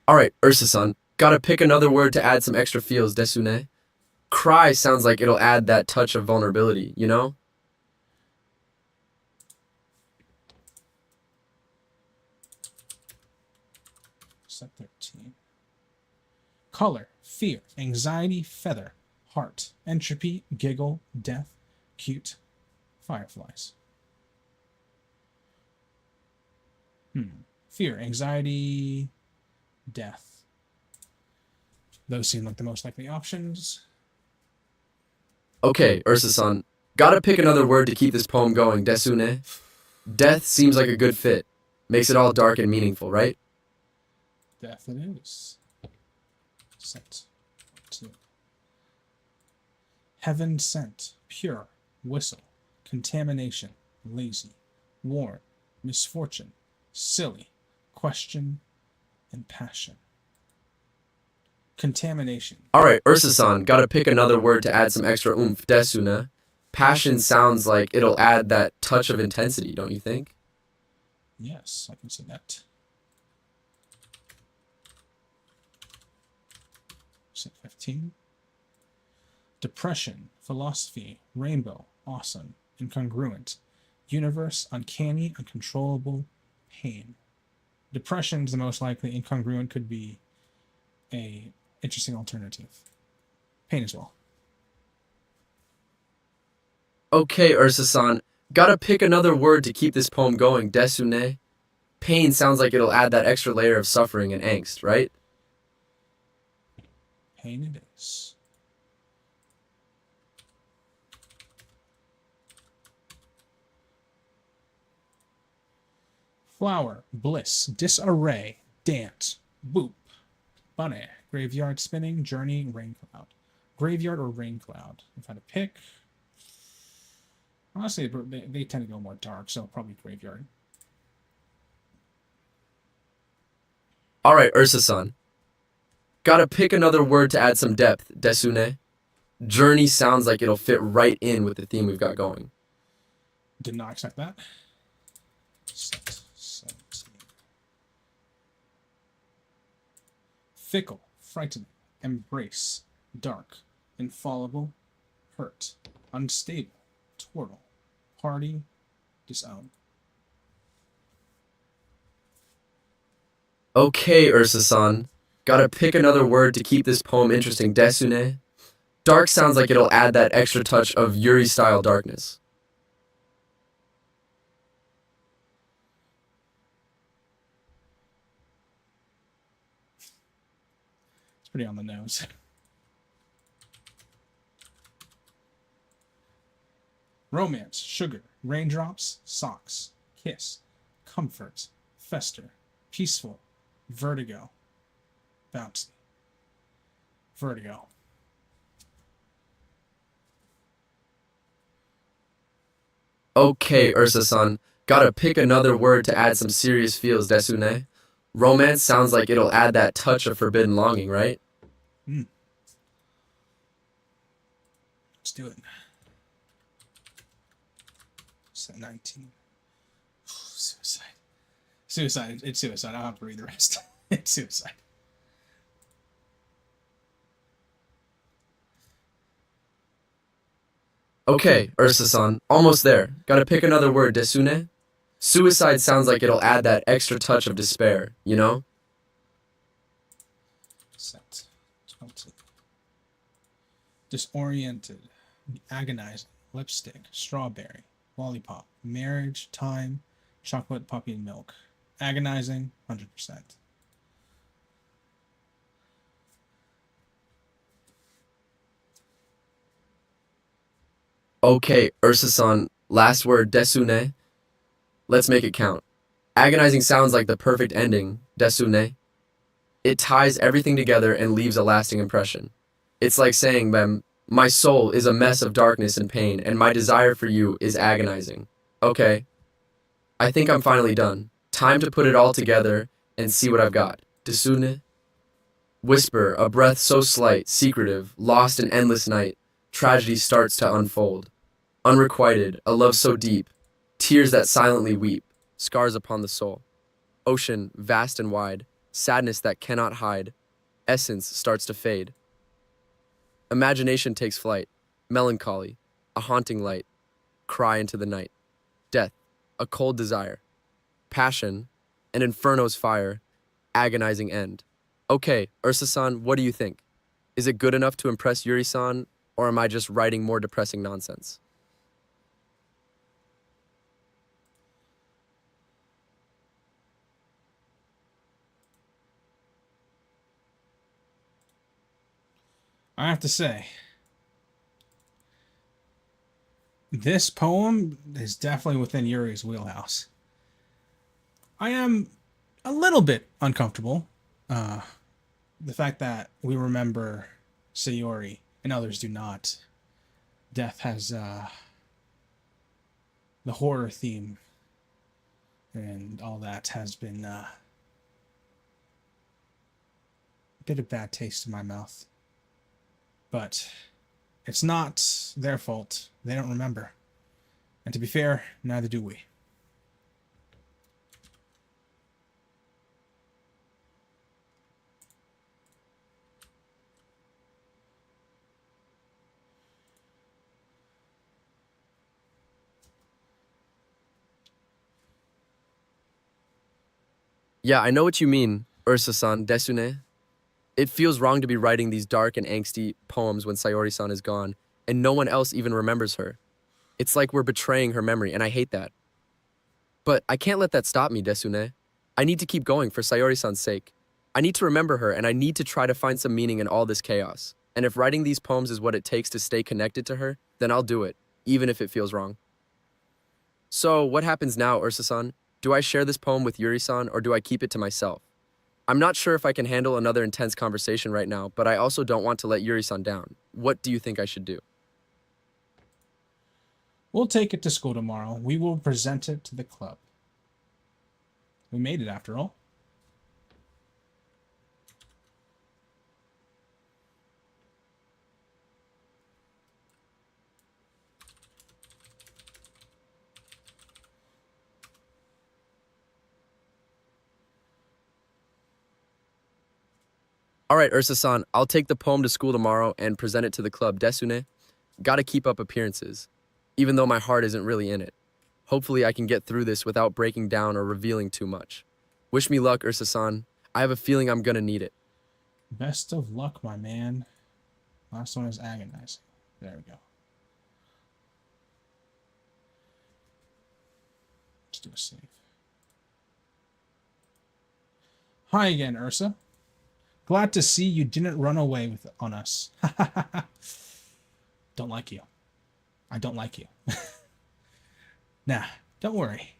Alright, Ursa-san, gotta pick another word to add some extra feels, desune. Cry sounds like it'll add that touch of vulnerability, you know? Set 13. Color, fear, anxiety, feather, heart, entropy, giggle, death, cute, fireflies. Fear, anxiety, death. Those seem like the most likely options. Okay, Ursa-san, gotta pick another word to keep this poem going, desune. Death seems like a good fit. Makes it all dark and meaningful, right? Death it is. Set 2. Heaven sent, pure, whistle, contamination, lazy, warm, misfortune, silly, question, and passion. Contamination. Alright, Ursa-san, gotta pick another word to add some extra oomph, desune. Passion sounds like it'll add that touch of intensity, don't you think? Yes, I can see that. Set 15. Depression, philosophy, rainbow, awesome, incongruent, universe, uncanny, uncontrollable, pain. Depression is the most likely. Incongruent could be a interesting alternative. Pain as well. Okay, Ursa-san, gotta pick another word to keep this poem going, desune. Pain sounds like it'll add that extra layer of suffering and angst, right? Pain it is. Flower, bliss, disarray, dance, boop, bunny, graveyard spinning, journey, rain cloud. Graveyard or rain cloud? If I had to pick, honestly, they tend to go more dark, so probably graveyard. Alright, Ursa-san, gotta pick another word to add some depth, desune. Journey sounds like it'll fit right in with the theme we've got going. Did not expect that. Set 17. Fickle, frightening, embrace, dark, infallible, hurt, unstable, twirl, party, disown. Okay, Ursa-san, gotta pick another word to keep this poem interesting, desune. Dark sounds like it'll add that extra touch of Yuri-style darkness. It's pretty on the nose. Romance, sugar, raindrops, socks, kiss, comfort, fester, peaceful, vertigo, bouncy. Vertigo. Okay, Ursa-san, gotta pick another word to add some serious feels, desune. Romance sounds like it'll add that touch of forbidden longing, right? Hmm. Let's do it. Set 19. Suicide. Suicide. It's suicide. I don't have to read the rest. It's suicide. Okay, Ursa-san, almost there. Gotta pick another word, desune. Suicide sounds like it'll add that extra touch of despair, you know? Set 20. Disoriented. Agonizing. Lipstick. Strawberry. Lollipop. Marriage. Time. Chocolate, puppy, and milk. Agonizing. 100%. Okay, Ursa-san, last word, desune. Let's make it count. Agonizing sounds like the perfect ending, desune. It ties everything together and leaves a lasting impression. It's like saying, Mem, my soul is a mess of darkness and pain, and my desire for you is agonizing. Okay, I think I'm finally done. Time to put it all together and see what I've got. Desune? Whisper, a breath so slight, secretive, lost in endless night. Tragedy starts to unfold. Unrequited, a love so deep. Tears that silently weep. Scars upon the soul. Ocean, vast and wide. Sadness that cannot hide. Essence starts to fade. Imagination takes flight. Melancholy, a haunting light. Cry into the night. Death, a cold desire. Passion, an inferno's fire. Agonizing end. Okay, Ursa-san, what do you think? Is it good enough to impress Yuri-san, or am I just writing more depressing nonsense? I have to say, this poem is definitely within Yuri's wheelhouse. I am a little bit uncomfortable. Uh, the fact that we remember Sayori and others do not. Death has the horror theme and all that has been a bit of bad taste in my mouth. But it's not their fault. They don't remember. And to be fair, neither do we. Yeah, I know what you mean, Ursa-san, desune. It feels wrong to be writing these dark and angsty poems when Sayori-san is gone, and no one else even remembers her. It's like we're betraying her memory, and I hate that. But I can't let that stop me, desune. I need to keep going for Sayori-san's sake. I need to remember her, and I need to try to find some meaning in all this chaos. And if writing these poems is what it takes to stay connected to her, then I'll do it, even if it feels wrong. So, what happens now, Ursa-san? Do I share this poem with Yuri-san, or do I keep it to myself? I'm not sure if I can handle another intense conversation right now, but I also don't want to let Yuri-san down. What do you think I should do? We'll take it to school tomorrow. We will present it to the club. We made it after all. All right, Ursa-san, I'll take the poem to school tomorrow and present it to the club, desune. Gotta keep up appearances, even though my heart isn't really in it. Hopefully I can get through this without breaking down or revealing too much. Wish me luck, Ursa-san. I have a feeling I'm gonna need it. Best of luck, my man. Last one is agonizing. There we go. Let's do a save. Hi again, Ursa. Glad to see you didn't run away on us. Don't like you. I don't like you. Nah, don't worry.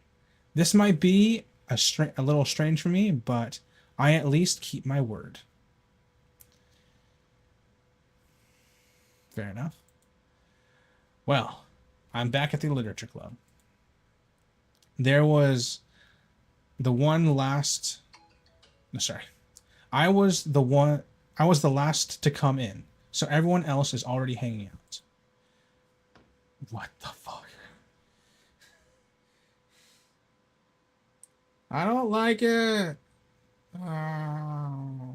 This might be a little strange for me, but I at least keep my word. Fair enough. Well, I'm back at the literature club. There was the one last. No, sorry. I was the one. I was the last to come in, so everyone else is already hanging out. What the fuck? I don't like it. Oh.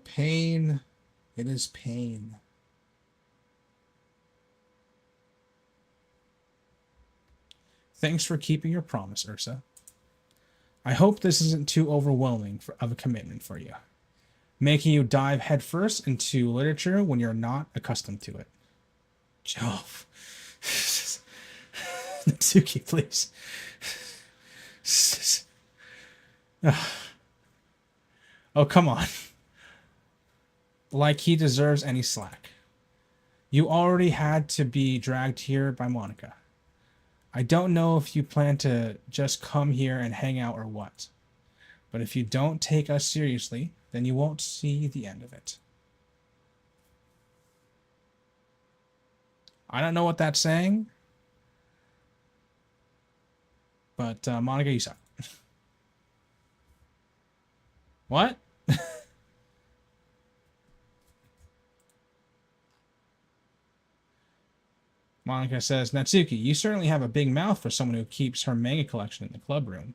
Pain. It is pain. Thanks for keeping your promise, Ursa. I hope this isn't too overwhelming of a commitment for you, making you dive headfirst into literature when you're not accustomed to it. Jove. Natsuki, please. Oh, come on. Like he deserves any slack. You already had to be dragged here by Monica. I don't know if you plan to just come here and hang out or what. But if you don't take us seriously, then you won't see the end of it. I don't know what that's saying. But Monica, you suck. What? Monica says, Natsuki, you certainly have a big mouth for someone who keeps her manga collection in the club room.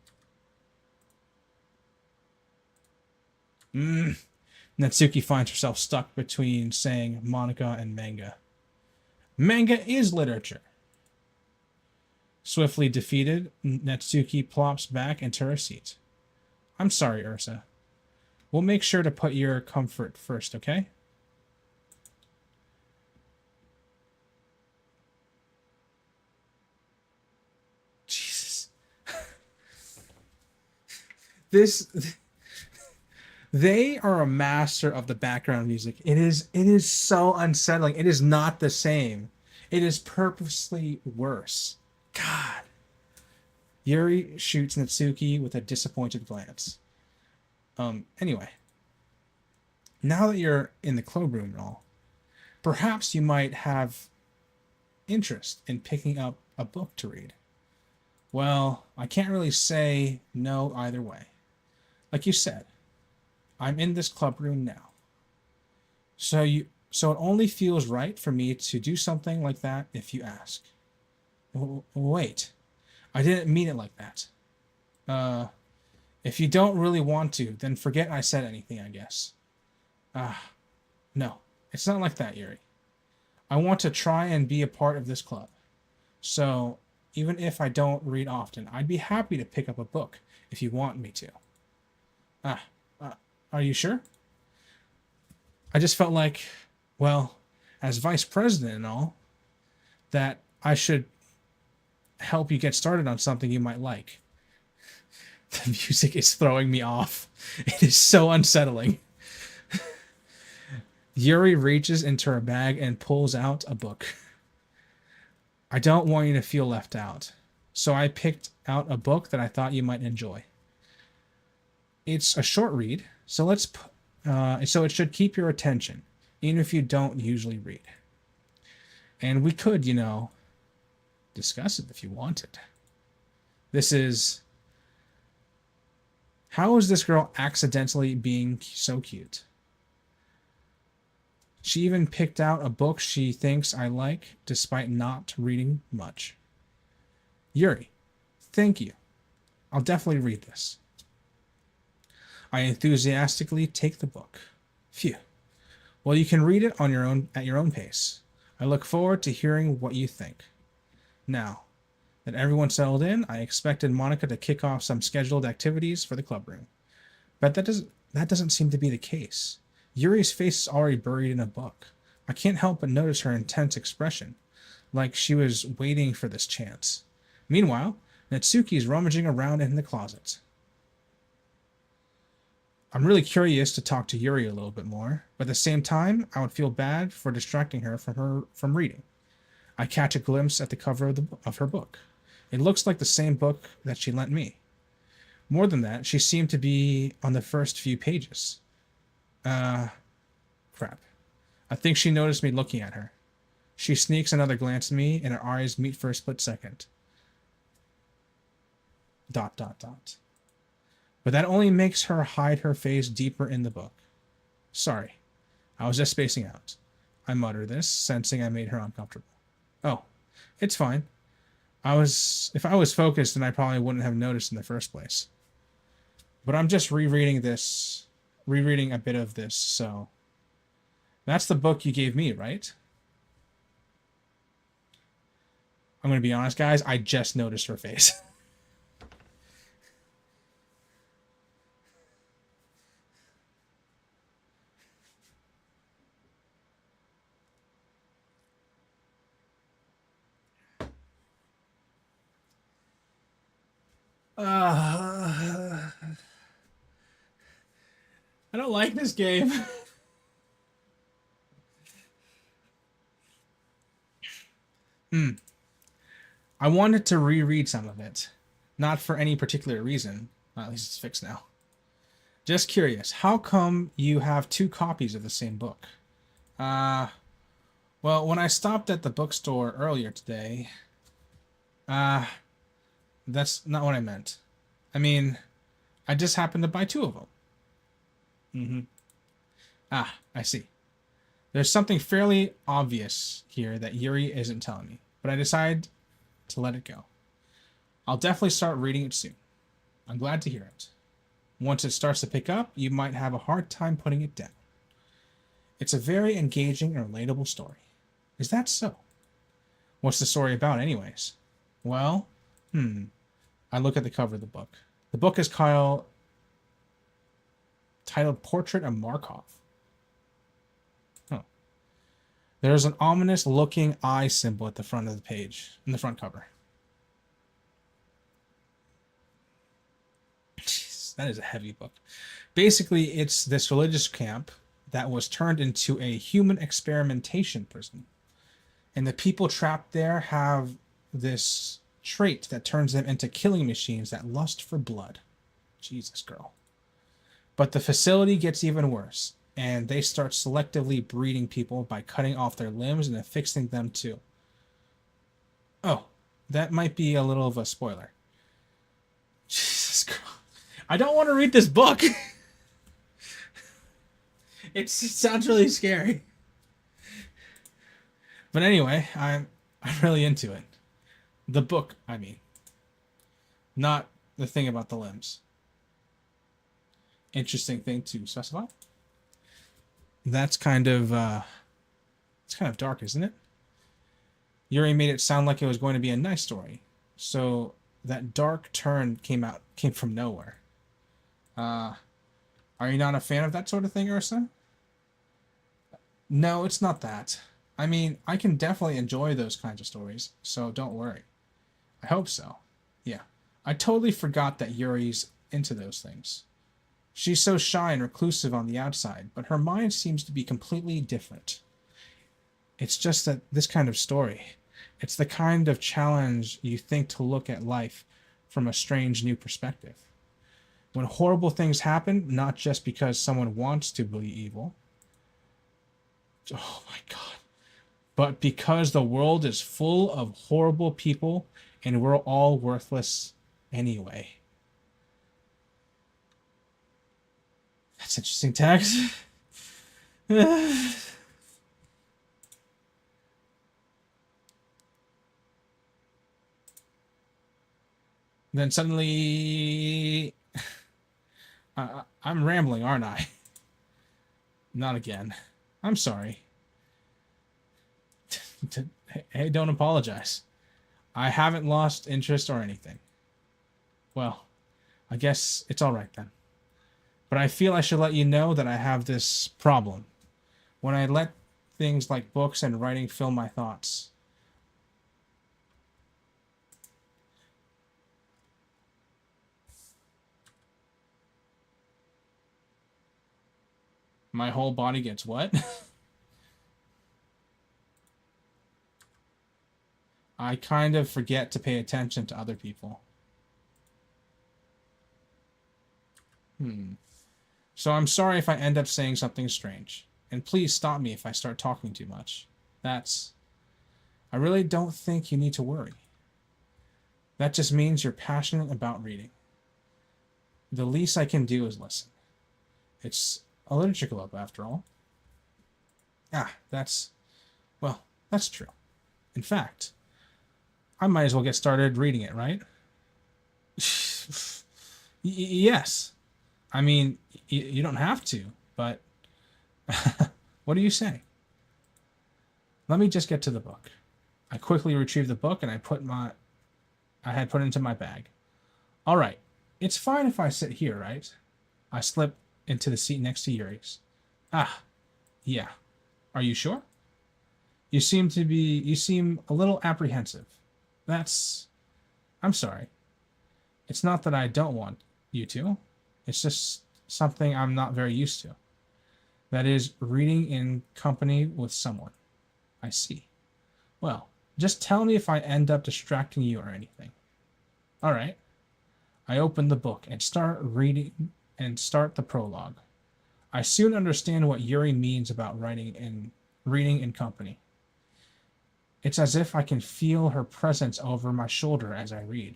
Natsuki finds herself stuck between saying Monica and manga. Manga is literature. Swiftly defeated, Natsuki plops back into her seat. I'm sorry, Ursa. We'll make sure to put your comfort first, okay? Jesus. They are a master of the background music. It is so unsettling. It is not the same. It is purposely worse. God. Yuri shoots Natsuki with a disappointed glance. Anyway. Now that you're in the club room and all, perhaps you might have interest in picking up a book to read. Well, I can't really say no either way. Like you said, I'm in this club room now. So it only feels right for me to do something like that if you ask. Wait. I didn't mean it like that. If you don't really want to, then forget I said anything, I guess. No. It's not like that, Yuri. I want to try and be a part of this club. So, even if I don't read often, I'd be happy to pick up a book if you want me to. Are you sure? I just felt like, well, as vice president and all, that I should help you get started on something you might like. The music is throwing me off. It is so unsettling. Yuri reaches into her bag and pulls out a book. I don't want you to feel left out, so I picked out a book that I thought you might enjoy. It's a short read, so it should keep your attention, even if you don't usually read. And we could, discuss it if you wanted. This is... How is this girl accidentally being so cute? She even picked out a book she thinks I like, despite not reading much. Yuri, thank you. I'll definitely read this. I enthusiastically take the book. Phew. Well, you can read it on your own at your own pace. I look forward to hearing what you think. Now that everyone's settled in, I expected Monica to kick off some scheduled activities for the club room. But that doesn't seem to be the case. Yuri's face is already buried in a book. I can't help but notice her intense expression, like she was waiting for this chance. Meanwhile, Natsuki's rummaging around in the closet. I'm really curious to talk to Yuri a little bit more, but at the same time, I would feel bad for distracting her from reading. I catch a glimpse at the cover of her book. It looks like the same book that she lent me. More than that, she seemed to be on the first few pages. Uh, Crap. I think she noticed me looking at her. She sneaks another glance at me, and our eyes meet for a split second. Dot, dot, dot. But that only makes her hide her face deeper in the book. Sorry. I was just spacing out. I mutter this, sensing I made her uncomfortable. Oh, it's fine. If I was focused, then I probably wouldn't have noticed in the first place. But I'm just rereading a bit of this, so that's the book you gave me, right? I'm going to be honest, guys, I just noticed her face. I don't like this game. I wanted to reread some of it. Not for any particular reason. Well, at least it's fixed now. Just curious, how come you have two copies of the same book? Uh, well, when I stopped at the bookstore earlier today, uh, that's not what I meant. I mean, I just happened to buy two of them. Mm-hmm. Ah, I see. There's something fairly obvious here that Yuri isn't telling me, but I decide to let it go. I'll definitely start reading it soon. I'm glad to hear it. Once it starts to pick up, you might have a hard time putting it down. It's a very engaging and relatable story. Is that so? What's the story about, anyways? Well, I look at the cover of the book. The book is titled Portrait of Markov. Oh. There's an ominous looking eye symbol at the front of the page, in the front cover. Jeez, that is a heavy book. Basically, it's this religious camp that was turned into a human experimentation prison. And the people trapped there have this trait that turns them into killing machines that lust for blood. Jesus, girl. But the facility gets even worse, and they start selectively breeding people by cutting off their limbs and affixing them to. Oh, that might be a little of a spoiler. Jesus, girl. I don't want to read this book. It sounds really scary. But anyway, I'm really into it. The book, I mean. Not the thing about the limbs. Interesting thing to specify. That's kind of it's kind of dark, isn't it? Yuri made it sound like it was going to be a nice story. So that dark turn came from nowhere. Are you not a fan of that sort of thing, Ursa? No, it's not that. I mean, I can definitely enjoy those kinds of stories, so don't worry. I hope so. Yeah. I totally forgot that Yuri's into those things. She's so shy and reclusive on the outside, but her mind seems to be completely different. It's just that this kind of story, it's the kind of challenge you think to look at life from a strange new perspective. When horrible things happen, not just because someone wants to be evil, oh my god, but because the world is full of horrible people and we're all worthless anyway. That's interesting text. Then suddenly, I'm rambling, aren't I? Not again. I'm sorry. Hey, don't apologize. I haven't lost interest or anything. Well, I guess it's alright then. But I feel I should let you know that I have this problem. When I let things like books and writing fill my thoughts, my whole body gets what? I kind of forget to pay attention to other people. So I'm sorry if I end up saying something strange. And please stop me if I start talking too much. That's. I really don't think you need to worry. That just means you're passionate about reading. The least I can do is listen. It's a literature club, after all. That's. Well, that's true. In fact, I might as well get started reading it, right? Yes. I mean, you don't have to, but what do you say? Let me just get to the book. I quickly retrieved the book and I had put it into my bag. All right. It's fine if I sit here, right? I slip into the seat next to Yuri's. Yeah. Are you sure? You seem a little apprehensive. I'm sorry. It's not that I don't want you to. It's just something I'm not very used to. That is, reading in company with someone. I see. Well, just tell me if I end up distracting you or anything. All right. I open the book and start the prologue. I soon understand what Yuri means about reading in company. It's as if I can feel her presence over my shoulder as I read.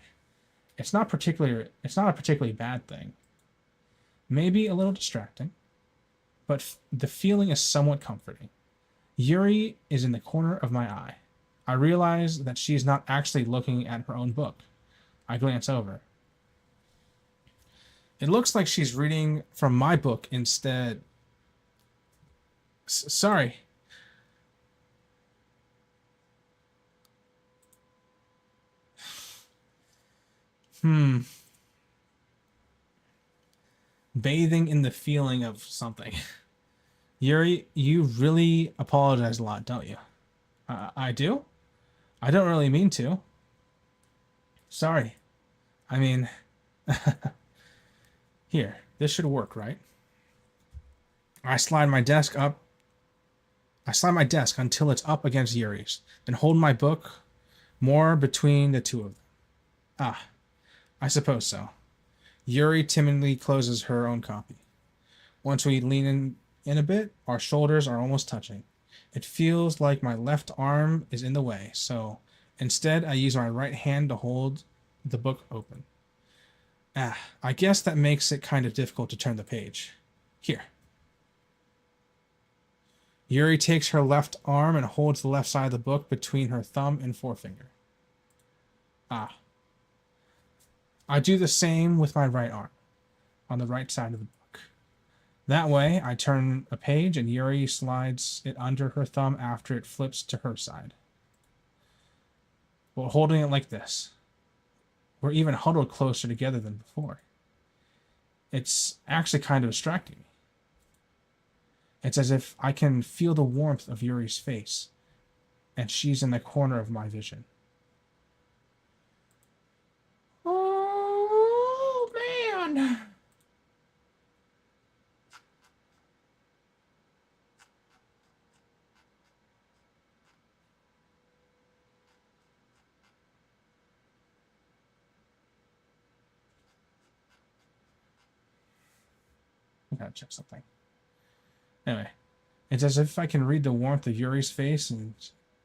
It's not a particularly bad thing. Maybe a little distracting, but the feeling is somewhat comforting. Yuri is in the corner of my eye. I realize that she is not actually looking at her own book. I glance over. It looks like she's reading from my book instead. Sorry. Bathing in the feeling of something. Yuri, you really apologize a lot, don't you? I do? I don't really mean to. Sorry. I mean, here, this should work, right? I slide my desk until it's up against Yuri's, then hold my book more between the two of them. I suppose so. Yuri timidly closes her own copy. Once we lean in a bit, our shoulders are almost touching. It feels like my left arm is in the way, so instead I use my right hand to hold the book open. I guess that makes it kind of difficult to turn the page. Here. Yuri takes her left arm and holds the left side of the book between her thumb and forefinger. I do the same with my right arm, on the right side of the book. That way, I turn a page and Yuri slides it under her thumb after it flips to her side. While holding it like this. We're even huddled closer together than before. It's actually kind of distracting me. It's as if I can feel the warmth of Yuri's face, and she's in the corner of my vision. Oh, man. I gotta check something. Anyway, it's as if I can read the warmth of Yuri's face and...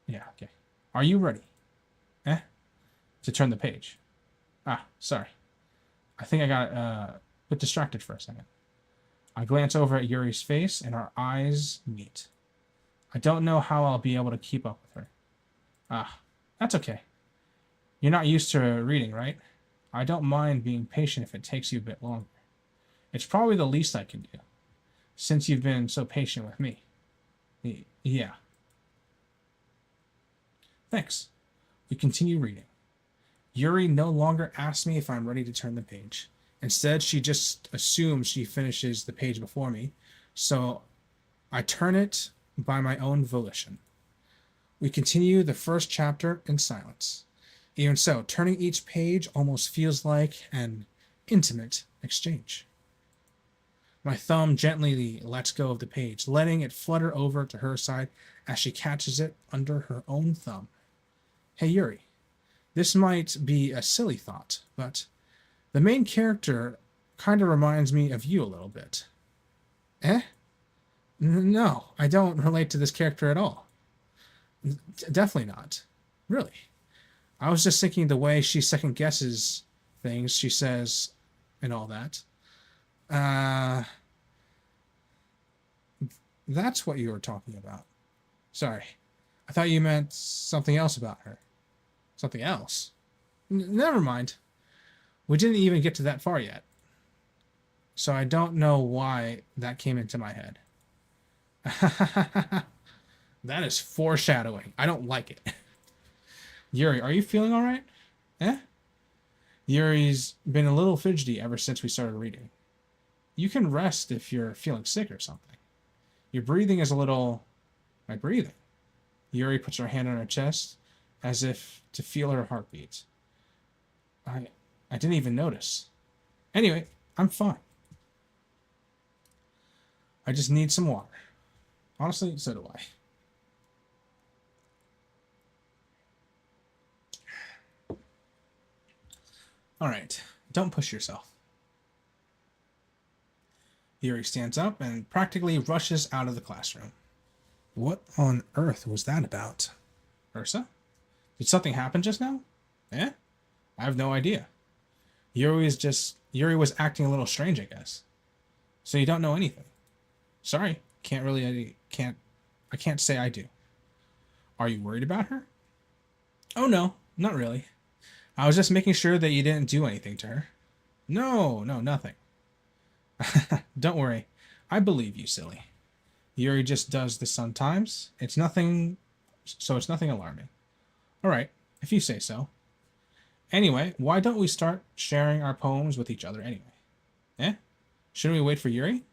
Yeah, okay. Are you ready? To turn the page. Sorry. I think I got a bit distracted for a second. I glance over at Yuri's face and our eyes meet. I don't know how I'll be able to keep up with her. That's okay. You're not used to reading, right? I don't mind being patient if it takes you a bit longer. It's probably the least I can do, since you've been so patient with me. Yeah. Thanks. We continue reading. Yuri no longer asks me if I'm ready to turn the page. Instead, she just assumes she finishes the page before me, so I turn it by my own volition. We continue the first chapter in silence. Even so, turning each page almost feels like an intimate exchange. My thumb gently lets go of the page, letting it flutter over to her side as she catches it under her own thumb. Hey, Yuri. This might be a silly thought, but the main character kind of reminds me of you a little bit. Eh? No, I don't relate to this character at all. Definitely not. Really. I was just thinking the way she second guesses things she says and all that. Uh, that's what you were talking about. Sorry. I thought you meant something else about her. Something else? Never mind. We didn't even get to that far yet. So I don't know why that came into my head. That is foreshadowing. I don't like it. Yuri, are you feeling all right? Eh? Yuri's been a little fidgety ever since we started reading. You can rest if you're feeling sick or something. Your breathing is a little... My breathing? Yuri puts her hand on her chest as if to feel her heartbeat. I didn't even notice. Anyway, I'm fine. I just need some water. Honestly, so do I. All right, don't push yourself. Yuri stands up and practically rushes out of the classroom. What on earth was that about? Ursa? Did something happen just now? Eh? I have no idea. Yuri was acting a little strange, I guess. So you don't know anything. Sorry, I can't say I do. Are you worried about her? Oh no, not really. I was just making sure that you didn't do anything to her. No, nothing. Don't worry. I believe you, silly. Yuri just does this sometimes. It's nothing alarming. All right, if you say so. Anyway, why don't we start sharing our poems with each other anyway? Eh? Shouldn't we wait for Yuri?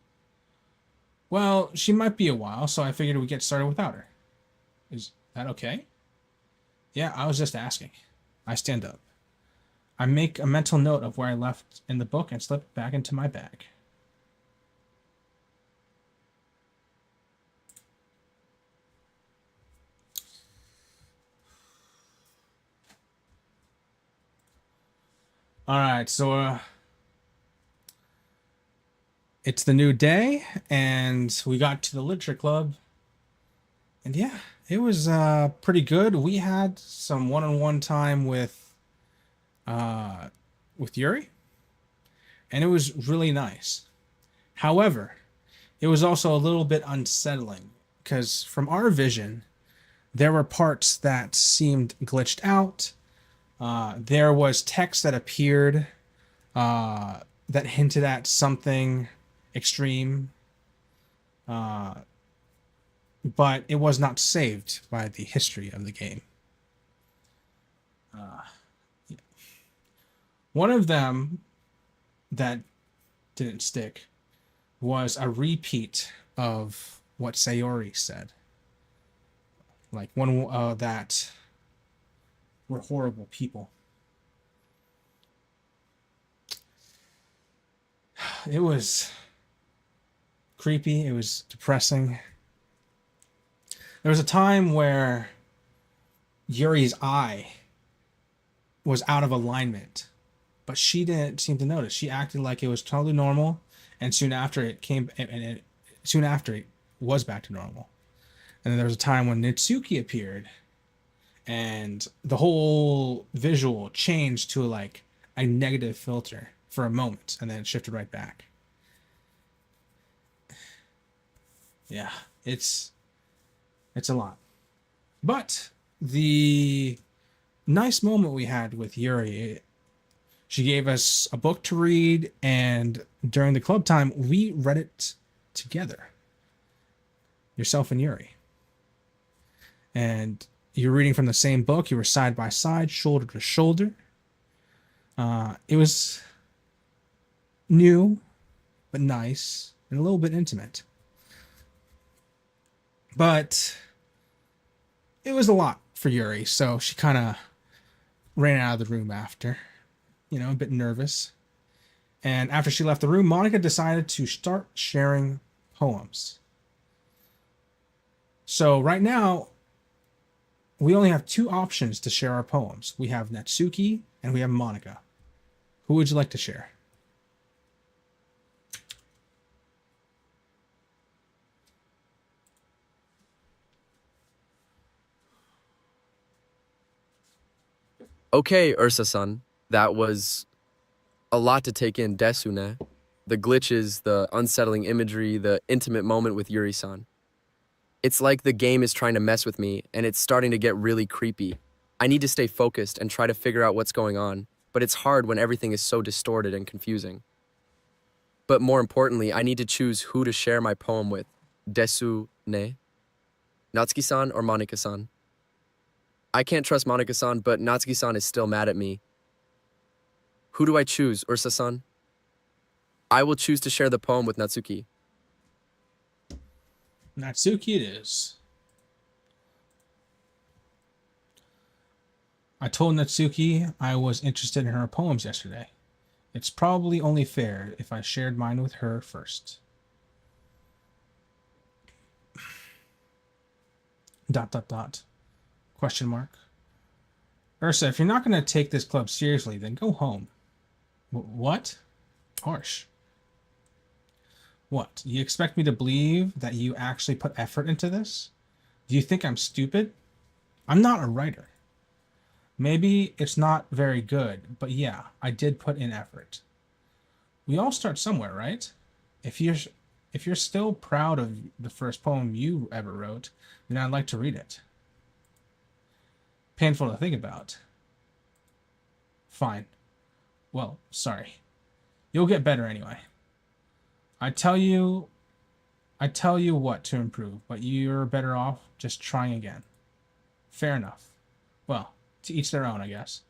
Well, she might be a while, so I figured we'd get started without her. Is that okay? Yeah, I was just asking. I stand up. I make a mental note of where I left in the book and slip back into my bag. All right, so it's the new day, and we got to the literature club, and yeah, it was pretty good. We had some one-on-one time with Yuri, and it was really nice. However, it was also a little bit unsettling because from our vision, there were parts that seemed glitched out. There was text that appeared that hinted at something extreme, but it was not saved by the history of the game. Yeah. One of them that didn't stick was a repeat of what Sayori said. Like one that we're horrible people. It was creepy. It was depressing. There was a time where Yuri's eye was out of alignment, but she didn't seem to notice. She acted like it was totally normal, and soon after it was back to normal. And then there was a time when Nitsuki appeared, and the whole visual changed to like a negative filter for a moment, and then it shifted right back. Yeah, it's a lot. But the nice moment we had with Yuri, she gave us a book to read, and during the club time, we read it together. Yourself and Yuri. And you're reading from the same book. You were side by side, shoulder to shoulder. It was new, but nice, and a little bit intimate. But it was a lot for Yuri, so she kind of ran out of the room after, a bit nervous. And after she left the room, Monica decided to start sharing poems. So right now, we only have two options to share our poems. We have Natsuki and we have Monica. Who would you like to share? Okay, Ursa-san, that was a lot to take in, desune. The glitches, the unsettling imagery, the intimate moment with Yuri-san. It's like the game is trying to mess with me, and it's starting to get really creepy. I need to stay focused and try to figure out what's going on, but it's hard when everything is so distorted and confusing. But more importantly, I need to choose who to share my poem with. Desu ne? Natsuki-san or Monika-san? I can't trust Monika-san, but Natsuki-san is still mad at me. Who do I choose, Ursa-san? I will choose to share the poem with Natsuki. Natsuki it is. I told Natsuki I was interested in her poems yesterday. It's probably only fair if I shared mine with her first. Dot dot dot. Question mark. Ursa, if you're not going to take this club seriously, then go home. What? Harsh. What? You expect me to believe that you actually put effort into this? Do you think I'm stupid? I'm not a writer. Maybe it's not very good, but yeah, I did put in effort. We all start somewhere, right? If you're if you're still proud of the first poem you ever wrote, then I'd like to read it. Painful to think about. Fine. Well, sorry. You'll get better anyway. I tell you I tell you what to improve, but you're better off just trying again. Fair enough. Well, to each their own, I guess.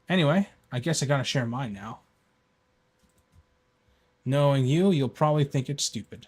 Anyway, I guess I gotta share mine now. Knowing you, you'll probably think it's stupid.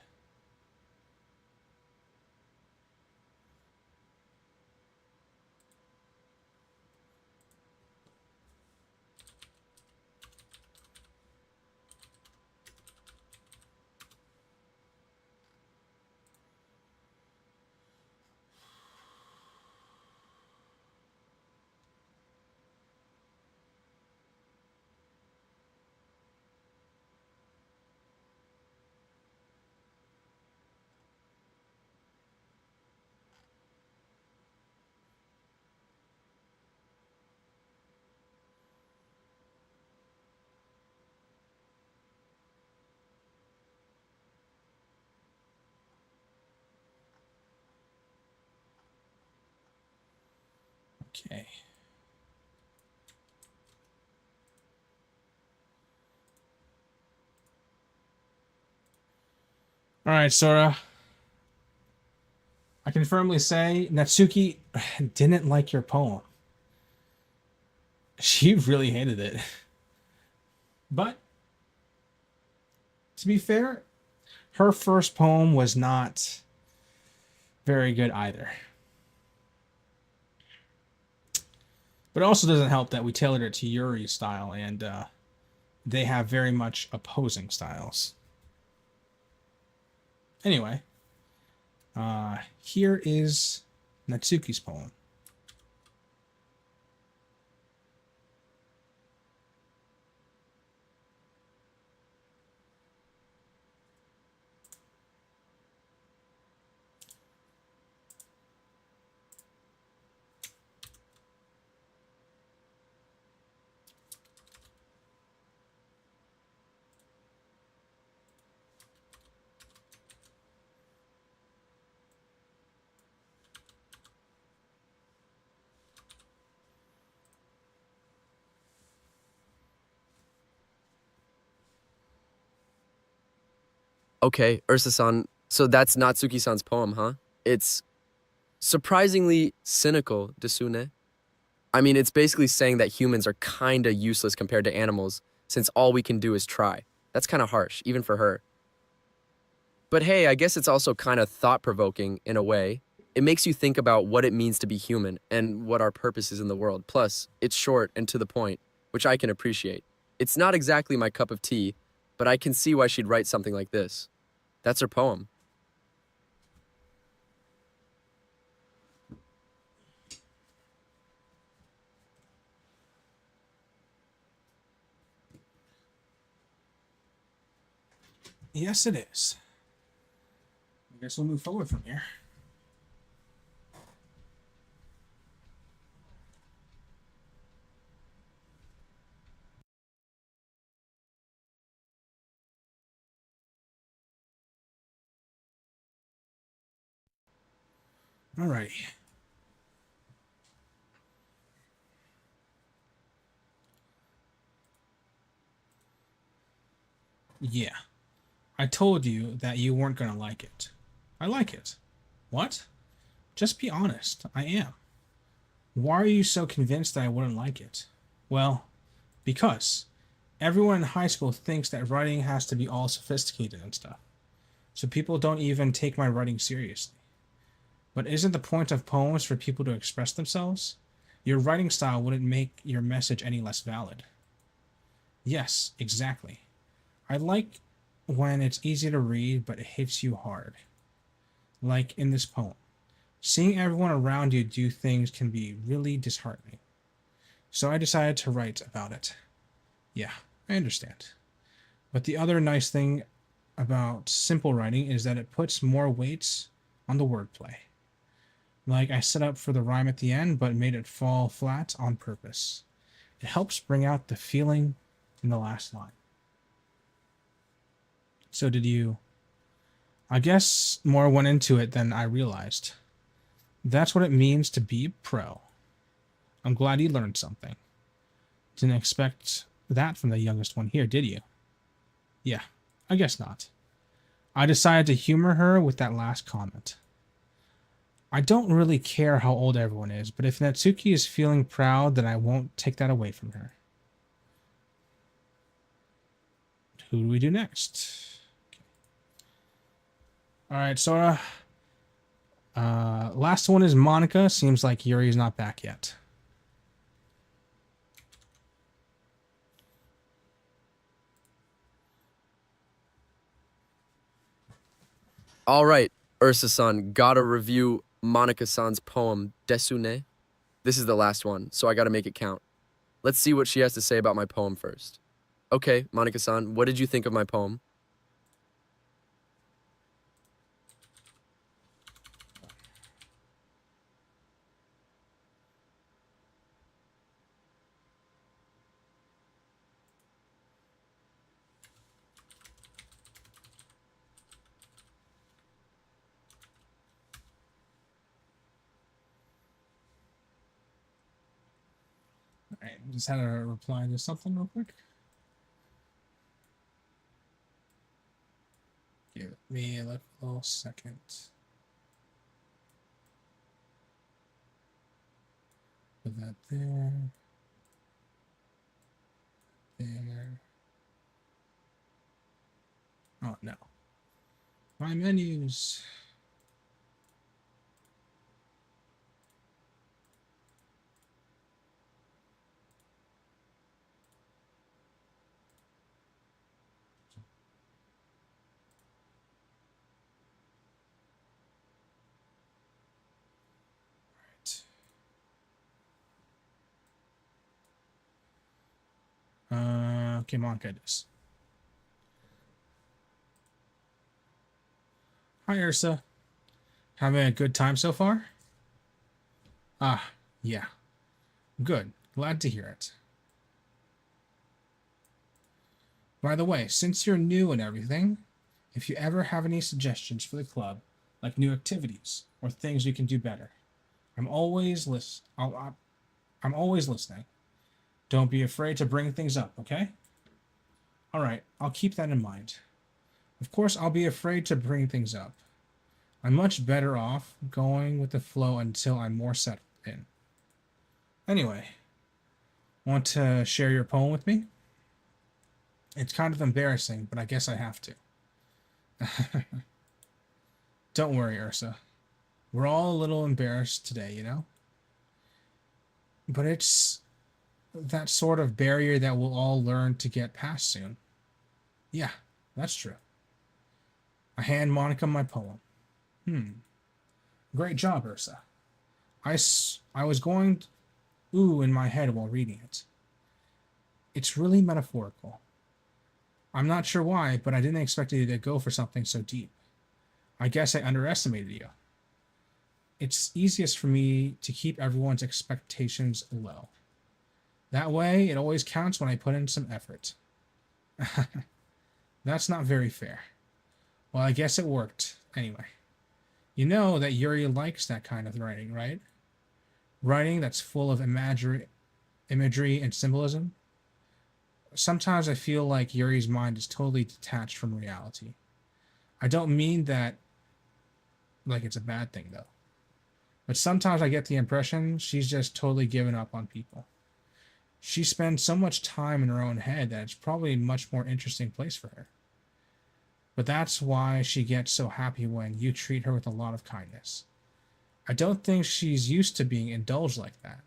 Okay. All right, Sora. I can firmly say Natsuki didn't like your poem. She really hated it. But to be fair, her first poem was not very good either. But it also doesn't help that we tailored it to Yuri's style, and they have very much opposing styles. Anyway, here is Natsuki's poem. Okay, Ursa-san, so that's Natsuki-san's poem, huh? It's surprisingly cynical, desune. I mean, it's basically saying that humans are kinda useless compared to animals, since all we can do is try. That's kinda harsh, even for her. But hey, I guess it's also kinda thought-provoking in a way. It makes you think about what it means to be human and what our purpose is in the world. Plus, it's short and to the point, which I can appreciate. It's not exactly my cup of tea, but I can see why she'd write something like this. That's her poem. Yes, it is. I guess we'll move forward from here. Alrighty. Yeah. I told you that you weren't gonna like it. I like it. What? Just be honest. I am. Why are you so convinced that I wouldn't like it? Well, because everyone in high school thinks that writing has to be all sophisticated and stuff. So people don't even take my writing seriously. But isn't the point of poems for people to express themselves? Your writing style wouldn't make your message any less valid. Yes, exactly. I like when it's easy to read, but it hits you hard. Like in this poem. Seeing everyone around you do things can be really disheartening. So I decided to write about it. Yeah, I understand. But the other nice thing about simple writing is that it puts more weight on the wordplay. Like I set up for the rhyme at the end, but made it fall flat on purpose. It helps bring out the feeling in the last line. So did you? I guess more went into it than I realized. That's what it means to be a pro. I'm glad you learned something. Didn't expect that from the youngest one here, did you? Yeah, I guess not. I decided to humor her with that last comment. I don't really care how old everyone is, but if Natsuki is feeling proud, then I won't take that away from her. Who do we do next? All right, Sora. Last one is Monica. Seems like Yuri's not back yet. All right, Ursa-san, gotta review Monica-san's poem, Desune. This is the last one, so I gotta make it count. Let's see what she has to say about my poem first. Okay, Monica-san, what did you think of my poem? All right, just had to reply to something real quick. Give me a little second. Put that there. There. Oh, no. My menus. Right. Okay, Monica it is. Hi, Ursa. Having a good time so far? Ah, yeah. Good. Glad to hear it. By the way, since you're new and everything, if you ever have any suggestions for the club, like new activities or things you can do better, I'm always I'm always listening. Don't be afraid to bring things up, okay? All right, I'll keep that in mind. Of course, I'll be afraid to bring things up. I'm much better off going with the flow until I'm more settled in. Anyway, want to share your poem with me? It's kind of embarrassing, but I guess I have to. Don't worry, Ursa. We're all a little embarrassed today, you know? But it's that sort of barrier that we'll all learn to get past soon. Yeah, that's true. I hand Monica my poem. Great job, Ursa. I was going ooh in my head while reading it. It's really metaphorical. I'm not sure why, but I didn't expect you to go for something so deep. I guess I underestimated you. It's easiest for me to keep everyone's expectations low. That way, it always counts when I put in some effort. That's not very fair. Well, I guess it worked. Anyway, You know that Yuri likes that kind of writing, right? Writing that's full of imagery and symbolism. Sometimes I feel like Yuri's mind is totally detached from reality. I don't mean that like it's a bad thing though. But sometimes I get the impression she's just totally given up on people. She spends so much time in her own head that it's probably a much more interesting place for her. But that's why she gets so happy when you treat her with a lot of kindness. I don't think she's used to being indulged like that.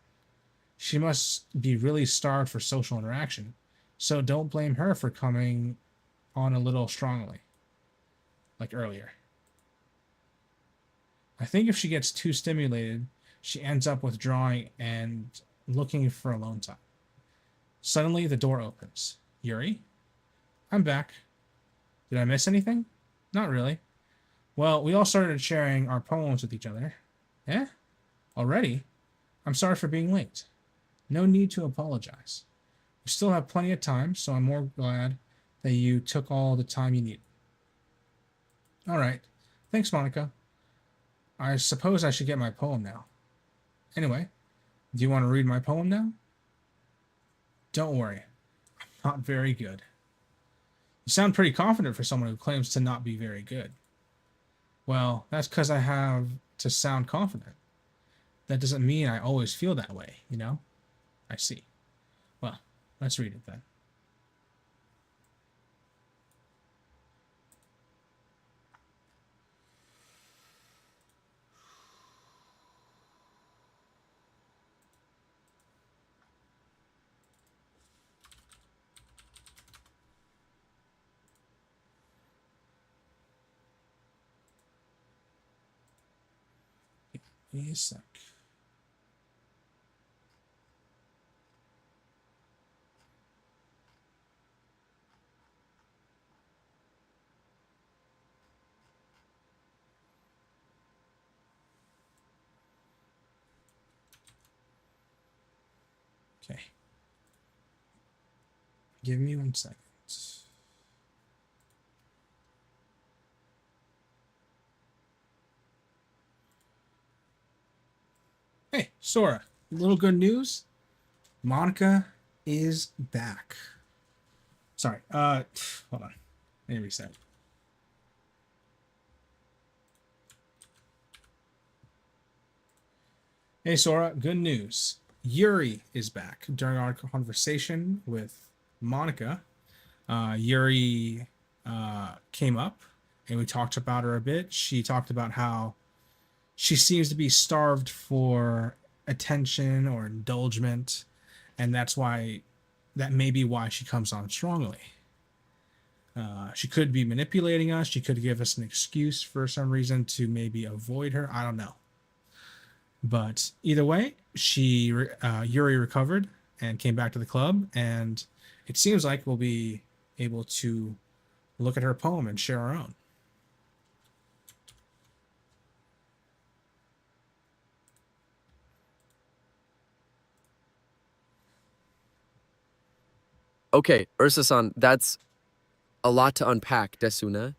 She must be really starved for social interaction. So don't blame her for coming on a little strongly, like earlier. I think if she gets too stimulated, she ends up withdrawing and looking for alone time. Suddenly, the door opens. Yuri? I'm back. Did I miss anything? Not really. Well, we all started sharing our poems with each other. Eh? Already? I'm sorry for being late. No need to apologize. We still have plenty of time, so I'm more glad that you took all the time you need. All right. Thanks, Monica. I suppose I should get my poem now. Anyway, do you want to read my poem now? Don't worry. I'm not very good. You sound pretty confident for someone who claims to not be very good. Well, that's because I have to sound confident. That doesn't mean I always feel that way, you know? I see. Well, let's read it then. Give me a sec. Okay. Give me 1 second. Hey, Sora, little good news. Monica is back. Sorry. Hold on. Let me reset. Hey, Sora, good news. Yuri is back. During our conversation with Monica, Yuri came up and we talked about her a bit. She talked about how she seems to be starved for attention or indulgence, and that may be why she comes on strongly. She could be manipulating us. She could give us an excuse for some reason to maybe avoid her. I don't know. But either way, Yuri recovered and came back to the club, and it seems like we'll be able to look at her poem and share our own. Okay, Ursa-san, that's a lot to unpack, desune.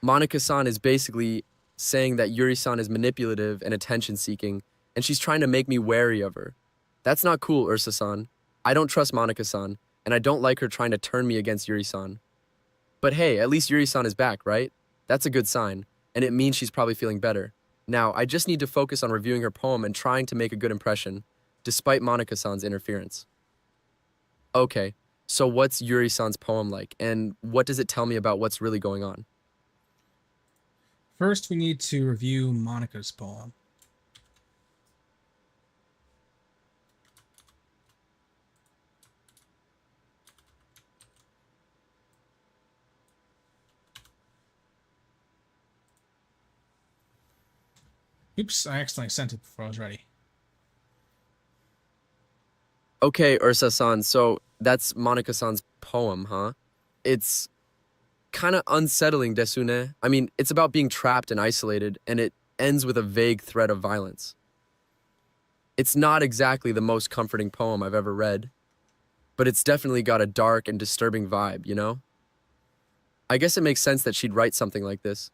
Monica-san is basically saying that Yuri-san is manipulative and attention-seeking, and she's trying to make me wary of her. That's not cool, Ursa-san. I don't trust Monica-san, and I don't like her trying to turn me against Yuri-san. But hey, at least Yuri-san is back, right? That's a good sign, and it means she's probably feeling better. Now, I just need to focus on reviewing her poem and trying to make a good impression, despite Monica-san's interference. Okay, so what's Yuri-san's poem like, and what does it tell me about what's really going on? First, we need to review Monica's poem. Oops, I accidentally sent it before I was ready. Okay, Ursa-san, so that's Monica-san's poem, huh? It's kind of unsettling, desune. I mean, it's about being trapped and isolated, and it ends with a vague threat of violence. It's not exactly the most comforting poem I've ever read, but it's definitely got a dark and disturbing vibe, you know? I guess it makes sense that she'd write something like this.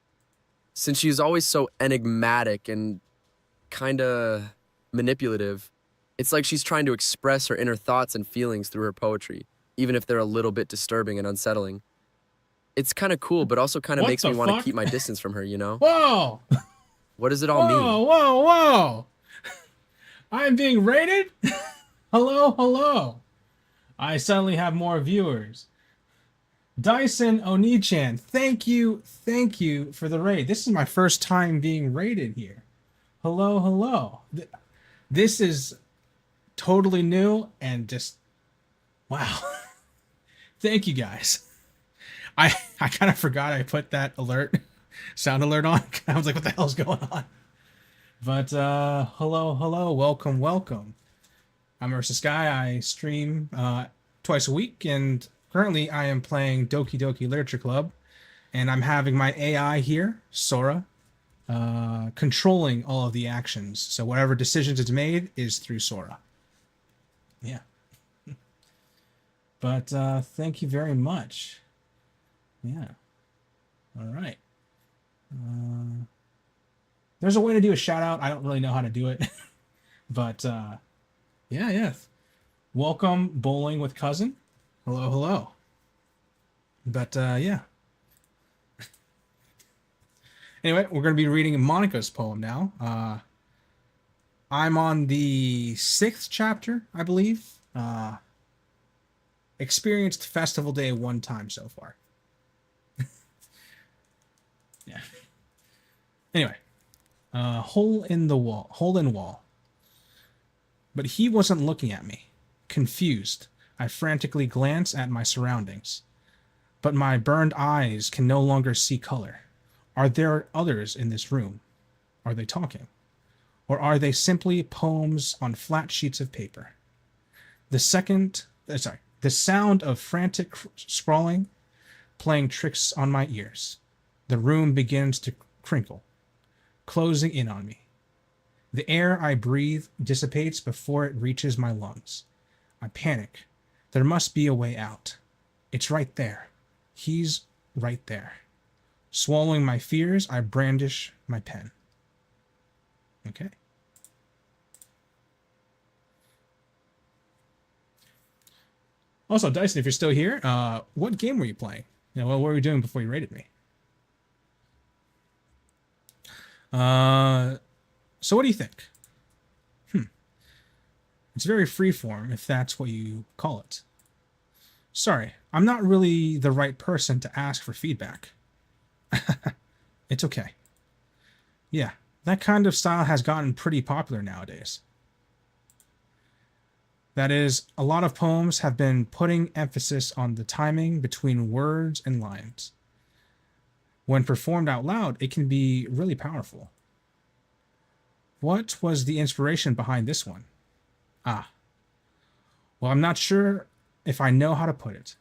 since she's always so enigmatic and kind of manipulative, it's like she's trying to express her inner thoughts and feelings through her poetry, even if they're a little bit disturbing and unsettling. It's kind of cool, but also kind of What makes the me want to fuck? keep my distance from her, you know? Whoa! What does it all Whoa, mean? whoa, whoa! I am being rated? Hello, hello. I suddenly have more viewers. Dyson Onichan, thank you for the raid. This is my first time being rated here. Hello, hello. This is totally new and just wow. Thank you guys. I kind of forgot I put that alert, sound alert on. I was like, what the hell's going on? But hello, hello, welcome, welcome. I'm Ursa Sky. I stream twice a week, and currently I am playing Doki Doki Literature Club, and I'm having my AI here, Sora, controlling all of the actions. So whatever decisions it's made is through Sora. Yeah. But thank you very much. Yeah. All right. There's a way to do a shout out. I don't really know how to do it, but yeah, yeah. Welcome bowling with cousin. Hello, hello. But yeah. Anyway, we're going to be reading Monica's poem now. I'm on the 6th chapter, I believe. Experienced festival day one time so far. Yeah. Anyway, hole in the wall, hole in wall. But he wasn't looking at me. Confused, I frantically glance at my surroundings. But my burned eyes can no longer see color. Are there others in this room? Are they talking? Or are they simply poems on flat sheets of paper? The sound of frantic scrawling playing tricks on my ears. The room begins to crinkle, closing in on me. The air I breathe dissipates before it reaches my lungs. I panic. There must be a way out. It's right there. He's right there. Swallowing my fears, I brandish my pen. Okay. Also, Dyson, if you're still here, what game were you playing? What were you doing before you rated me? So what do you think? It's very freeform, if that's what you call it. Sorry, I'm not really the right person to ask for feedback. It's okay. Yeah, that kind of style has gotten pretty popular nowadays. That is, a lot of poems have been putting emphasis on the timing between words and lines. When performed out loud, it can be really powerful. What was the inspiration behind this one? Ah, well, I'm not sure if I know how to put it.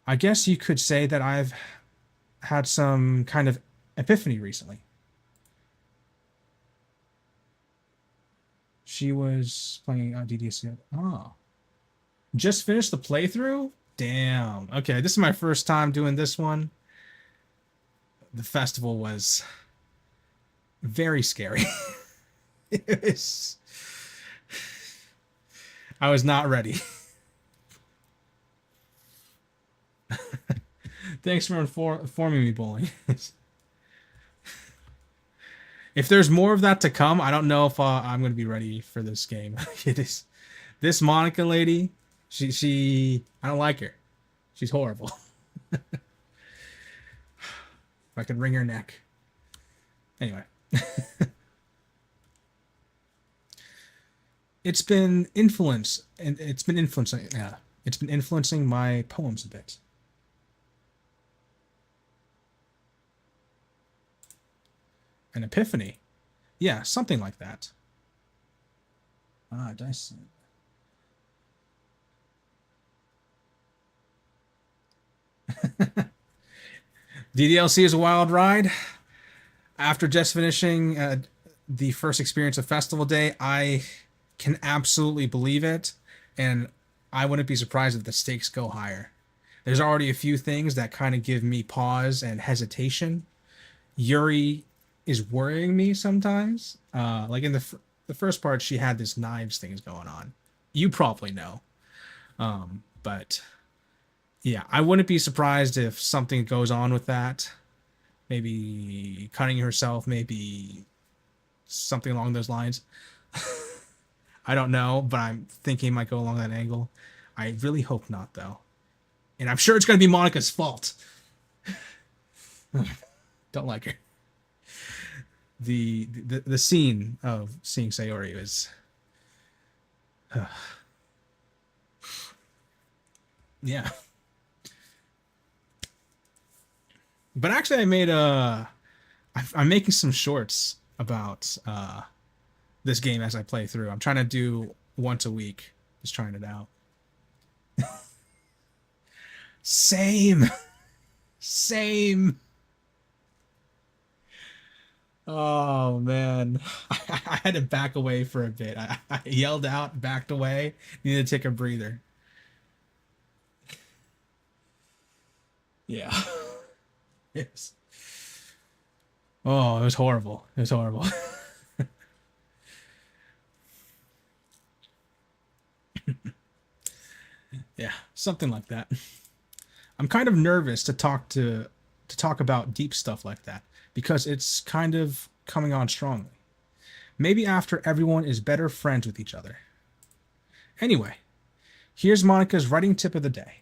I guess you could say that I've had some kind of epiphany recently. She was playing DDC. Oh. Just finished the playthrough? Damn. Okay, this is my first time doing this one. The festival was very scary. It was... I was not ready. Thanks for informing me, Bowling. If there's more of that to come, I don't know if I'm going to be ready for this game. It is this Monica lady. She I don't like her. She's horrible. If I could wring her neck. Anyway. It's been influencing my poems a bit. An epiphany. Yeah, something like that. Ah, Dyson. DDLC is a wild ride. After just finishing the first experience of Festival Day, I can absolutely believe it, and I wouldn't be surprised if the stakes go higher. There's already a few things that kind of give me pause and hesitation, Yuri is worrying me sometimes. Like in the first part, she had this knives things going on. You probably know. But yeah, I wouldn't be surprised if something goes on with that. Maybe cutting herself, maybe something along those lines. I don't know, but I'm thinking it might go along that angle. I really hope not, though. And I'm sure it's going to be Monica's fault. Don't like her. The scene of seeing Sayori is yeah. But actually, I'm making some shorts about this game as I play through. I'm trying to do once a week, just trying it out. Same, same. Oh man, I had to back away for a bit. I yelled out, backed away, needed to take a breather. Yeah. Yes. Oh, it was horrible. It was horrible. Yeah, something like that. I'm kind of nervous to talk about deep stuff like that because it's kind of coming on strongly. Maybe after everyone is better friends with each other. Anyway, here's Monica's writing tip of the day.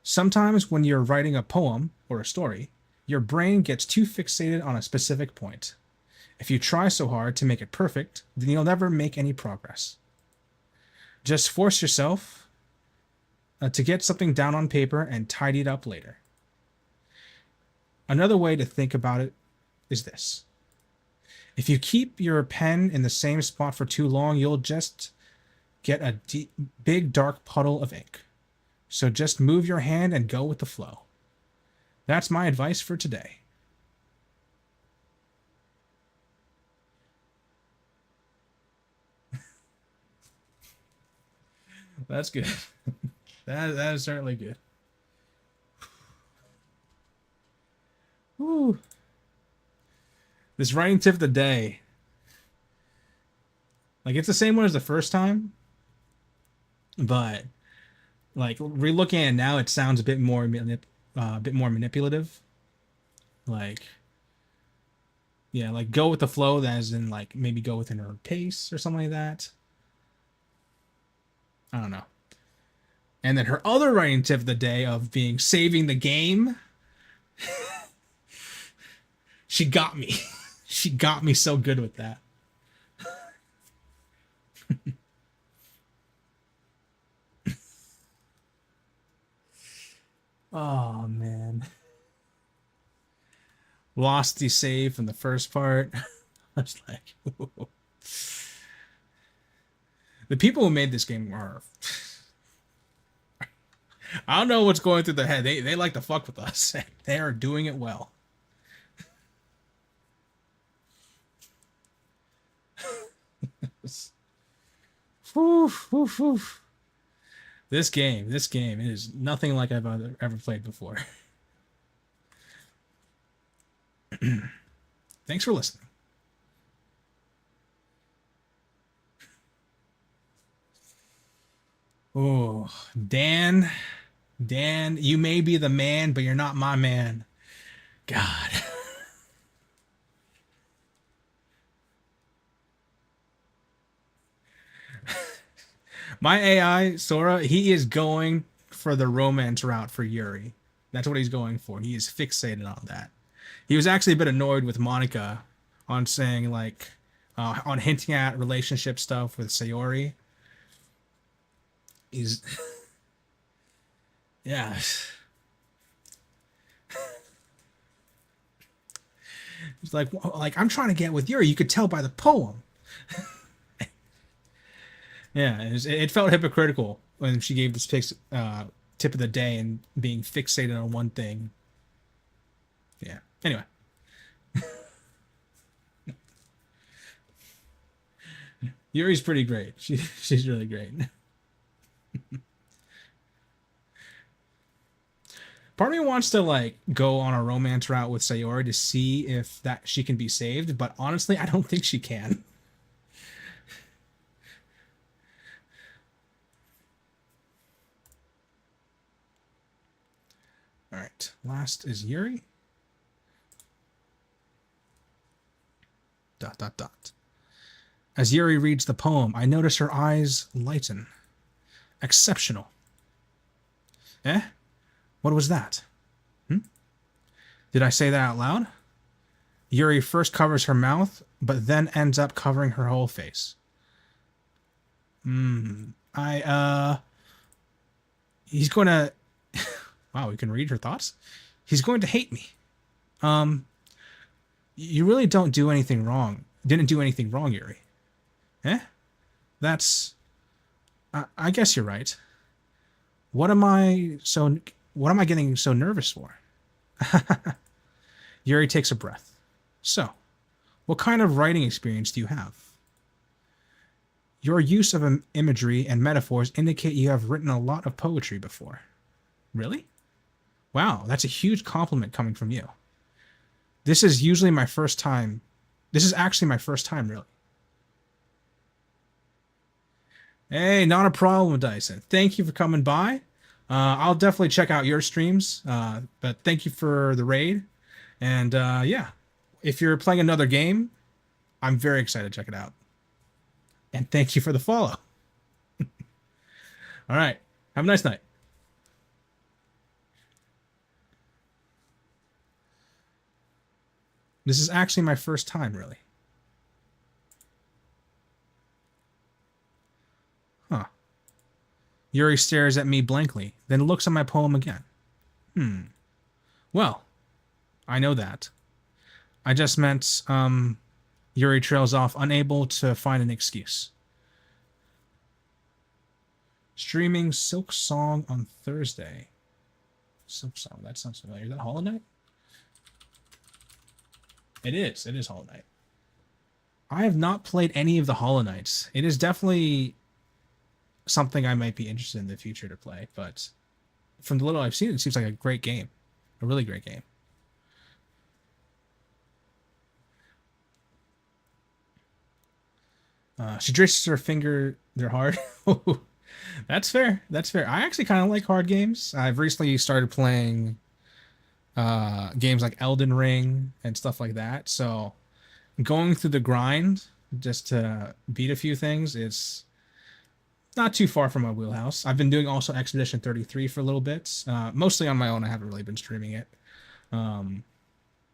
Sometimes when you're writing a poem or a story, your brain gets too fixated on a specific point. If you try so hard to make it perfect, then you'll never make any progress. Just force yourself to get something down on paper and tidy it up later. Another way to think about it is this. If you keep your pen in the same spot for too long, you'll just get a big dark puddle of ink. So just move your hand and go with the flow. That's my advice for today. That's good. That is certainly good. Whew. This writing tip of the day. Like it's the same one as the first time, but like relooking at it now, it sounds a bit more manipulative. Like yeah, like go with the flow, as in like maybe go within her pace or something like that. I don't know. And then her other writing tip of the day of being saving the game, she got me. She got me so good with that. Oh man. Lost the save from the first part. I was like, ooh. The people who made this game are I don't know what's going through their head. They like to fuck with us. They are doing it well. Whew, whew, whew. This game is nothing like I've ever played before. Thanks for listening. Oh, Dan, you may be the man, but you're not my man. God. My AI, Sora, he is going for the romance route for Yuri. That's what he's going for. He is fixated on that. He was actually a bit annoyed with Monica on saying like on hinting at relationship stuff with Sayori. He's yeah. He's like I'm trying to get with Yuri. You could tell by the poem. Yeah, it felt hypocritical when she gave this tip of the day and being fixated on one thing. Yeah. Anyway, Yuri's pretty great. She's really great. Part of me wants to like go on a romance route with Sayori to see if that she can be saved, but honestly, I don't think she can. All right, last is Yuri. Dot dot dot. As Yuri reads the poem, I notice her eyes lighten. Exceptional. Eh? What was that? Hmm? Did I say that out loud? Yuri first covers her mouth, but then ends up covering her whole face. He's going to. Wow, we can read her thoughts? He's going to hate me. Um, you really don't do anything wrong. Didn't do anything wrong, Yuri. Eh? That's. I guess you're right. What am I so. What am I getting so nervous for? Yuri takes a breath. So, what kind of writing experience do you have? Your use of imagery and metaphors indicate you have written a lot of poetry before. Really? Wow, that's a huge compliment coming from you. This is usually my first time. This is actually my first time, really. Hey, not a problem, Dyson. Thank you for coming by. I'll definitely check out your streams, but thank you for the raid. And yeah, if you're playing another game, I'm very excited to check it out. And thank you for the follow. All right. Have a nice night. This is actually my first time, really. Huh. Yuri stares at me blankly, then looks at my poem again. Well, I know that. I just meant, Yuri trails off, unable to find an excuse. Streaming Silk Song on Thursday. Silk Song, that sounds familiar. Is that Hollow Knight? It is. It is Hollow Knight. I have not played any of the Hollow Knights. It is definitely something I might be interested in the future to play, but from the little I've seen, it seems like a great game. A really great game. She traces her finger. They're hard. That's fair. That's fair. I actually kind of like hard games. I've recently started playing games like Elden Ring and stuff like that. So going through the grind just to beat a few things is not too far from my wheelhouse. I've been doing also Expedition 33 for a little bit, mostly on my own. I haven't really been streaming it,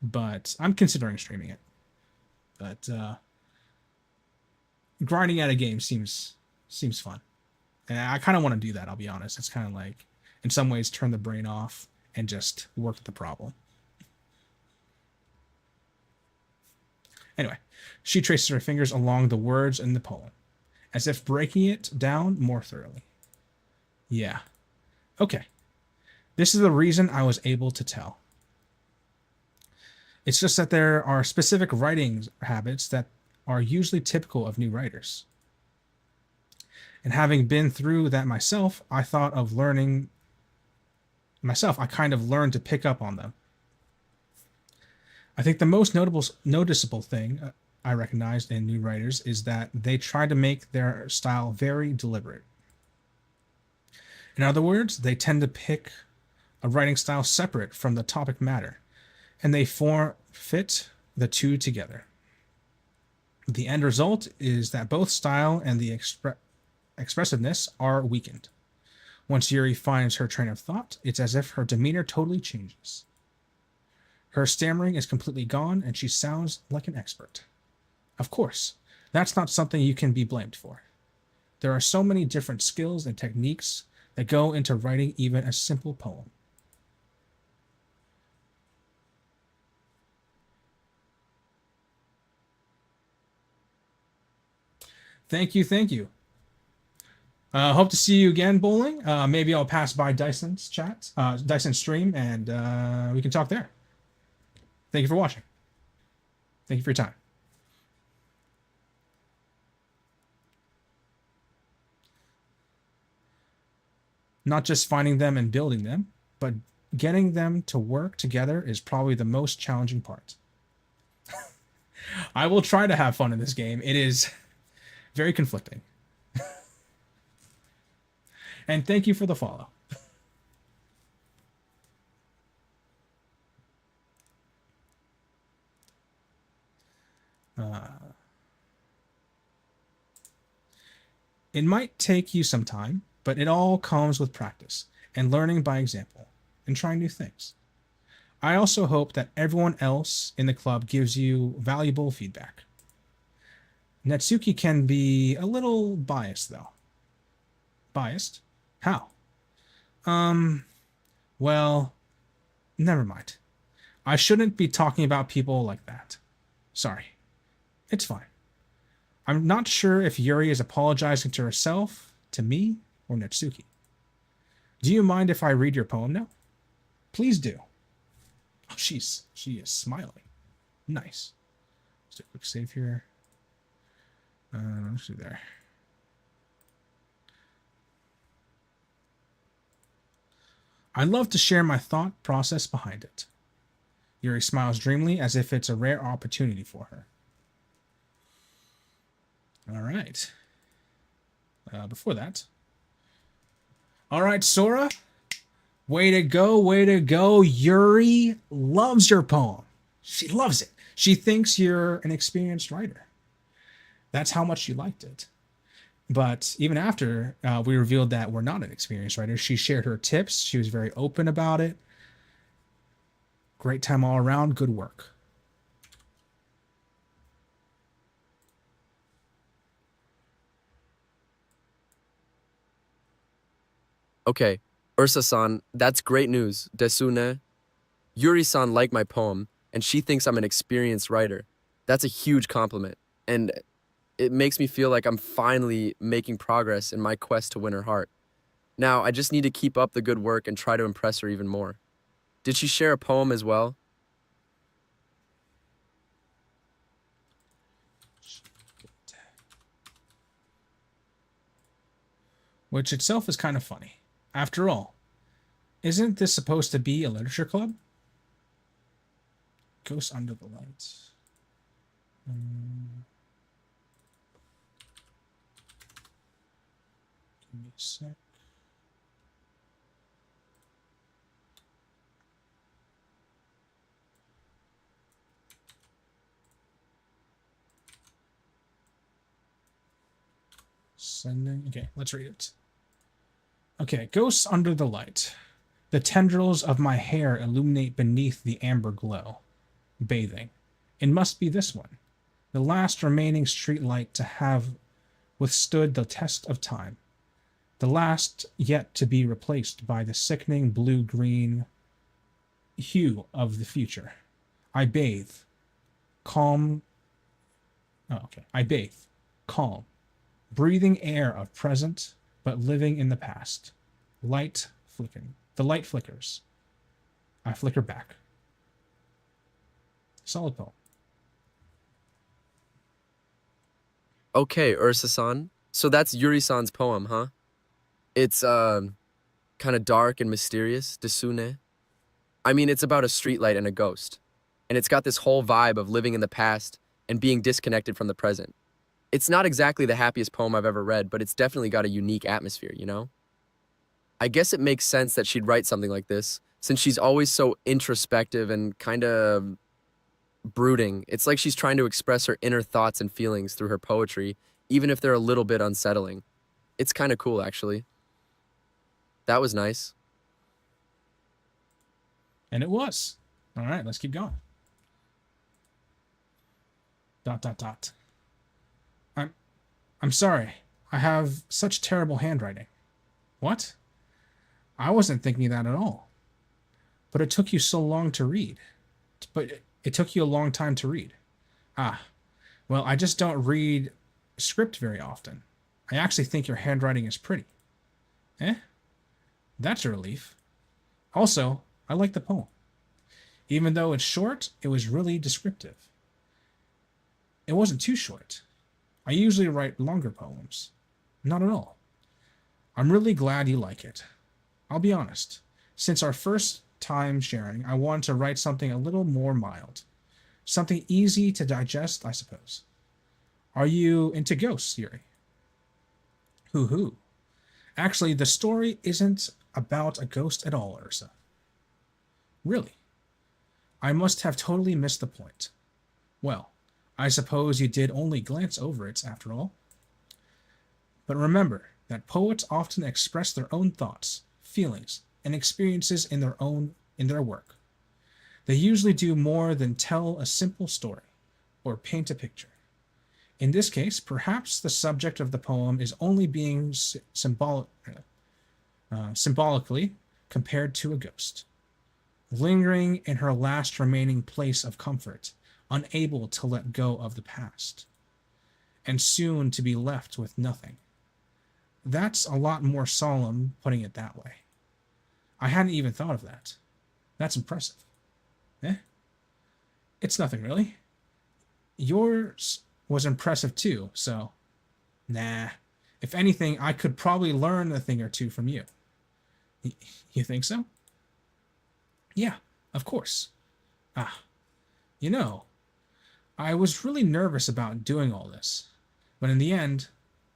but I'm considering streaming it. But grinding out a game seems fun, and I kind of want to do that. I'll be honest. It's kind of like, in some ways, turn the brain off and just work the problem. Anyway, she traces her fingers along the words in the poem, as if breaking it down more thoroughly. Yeah. Okay. This is the reason I was able to tell. It's just that there are specific writing habits that are usually typical of new writers. And having been through that myself, I thought of learning myself. I kind of learned to pick up on them. I think the most noticeable thing I recognized in new writers is that they try to make their style very deliberate. In other words, they tend to pick a writing style separate from the topic matter, and they fit the two together. The end result is that both style and the expressiveness are weakened. Once Yuri finds her train of thought, it's as if her demeanor totally changes. Her stammering is completely gone, and she sounds like an expert. Of course, that's not something you can be blamed for. There are so many different skills and techniques that go into writing even a simple poem. Thank you, thank you. Hope to see you again, Bowling. Maybe I'll pass by Dyson's chat, Dyson's stream, and we can talk there. Thank you for watching. Thank you for your time. Not just finding them and building them, but getting them to work together is probably the most challenging part. I will try to have fun in this game. It is very conflicting. And thank you for the follow. It might take you some time, but it all comes with practice and learning by example and trying new things. I also hope that everyone else in the club gives you valuable feedback. Natsuki can be a little biased, though. Biased? How? Well, never mind. I shouldn't be talking about people like that. Sorry. It's fine. I'm not sure if Yuri is apologizing to herself, to me, or Natsuki. Do you mind if I read your poem now? Please do. Oh, she is smiling. Nice. Just a quick save here. Let's see there. I'd love to share my thought process behind it. Yuri smiles dreamily as if it's a rare opportunity for her. All right. Before that. All right, Sora. Way to go, way to go. Yuri loves your poem. She loves it. She thinks you're an experienced writer. That's how much she liked it. But even after we revealed that we're not an experienced writer, she shared her tips. She was very open about it. Great time all around. Good work. Okay, Ursa-san, that's great news. Desune. Yuri-san liked my poem, and she thinks I'm an experienced writer. That's a huge compliment, and it makes me feel like I'm finally making progress in my quest to win her heart. Now, I just need to keep up the good work and try to impress her even more. Did she share a poem as well? Which itself is kind of funny. After all, isn't this supposed to be a literature club? Ghosts under the lights. Give me a sec. Sending. Okay, let's read it. Okay, ghosts under the light. The tendrils of my hair illuminate beneath the amber glow. Bathing. It must be this one. The last remaining street light to have withstood the test of time. The last yet to be replaced by the sickening blue-green hue of the future. I bathe. Calm. Oh, okay. I bathe. Calm. Breathing air of present, but living in the past. Light flickering. The light flickers. I flicker back. Solid poem. Okay, Ursa-san. So that's Yuri-san's poem, huh? It's, kind of dark and mysterious, Desune. I mean, it's about a streetlight and a ghost. And it's got this whole vibe of living in the past and being disconnected from the present. It's not exactly the happiest poem I've ever read, but it's definitely got a unique atmosphere, you know? I guess it makes sense that she'd write something like this, since she's always so introspective and kind of brooding. It's like she's trying to express her inner thoughts and feelings through her poetry, even if they're a little bit unsettling. It's kind of cool, actually. That was nice. And it was. All right, let's keep going. ... I'm sorry. I have such terrible handwriting. What? I wasn't thinking that at all. But it took you so long to read. But it took you a long time to read. Ah, well, I just don't read script very often. I actually think your handwriting is pretty. Eh? That's a relief. Also, I like the poem. Even though it's short, it was really descriptive. It wasn't too short. I usually write longer poems. Not at all. I'm really glad you like it. I'll be honest. Since our first time sharing, I wanted to write something a little more mild. Something easy to digest, I suppose. Are you into ghosts, Yuri? Hoo hoo. Actually, the story isn't about a ghost at all, Ursa. Really? I must have totally missed the point. Well, I suppose you did only glance over it, after all. But remember that poets often express their own thoughts, feelings, and experiences in their work. They usually do more than tell a simple story or paint a picture. In this case, perhaps the subject of the poem is only being symbolically compared to a ghost, lingering in her last remaining place of comfort, unable to let go of the past, and soon to be left with nothing. That's a lot more solemn, putting it that way. I hadn't even thought of that. That's impressive. Eh? It's nothing really. Yours was impressive too, so nah. If anything, I could probably learn a thing or two from you. You think so? Yeah, of course. Ah, you know, I was really nervous about doing all this, but in the end,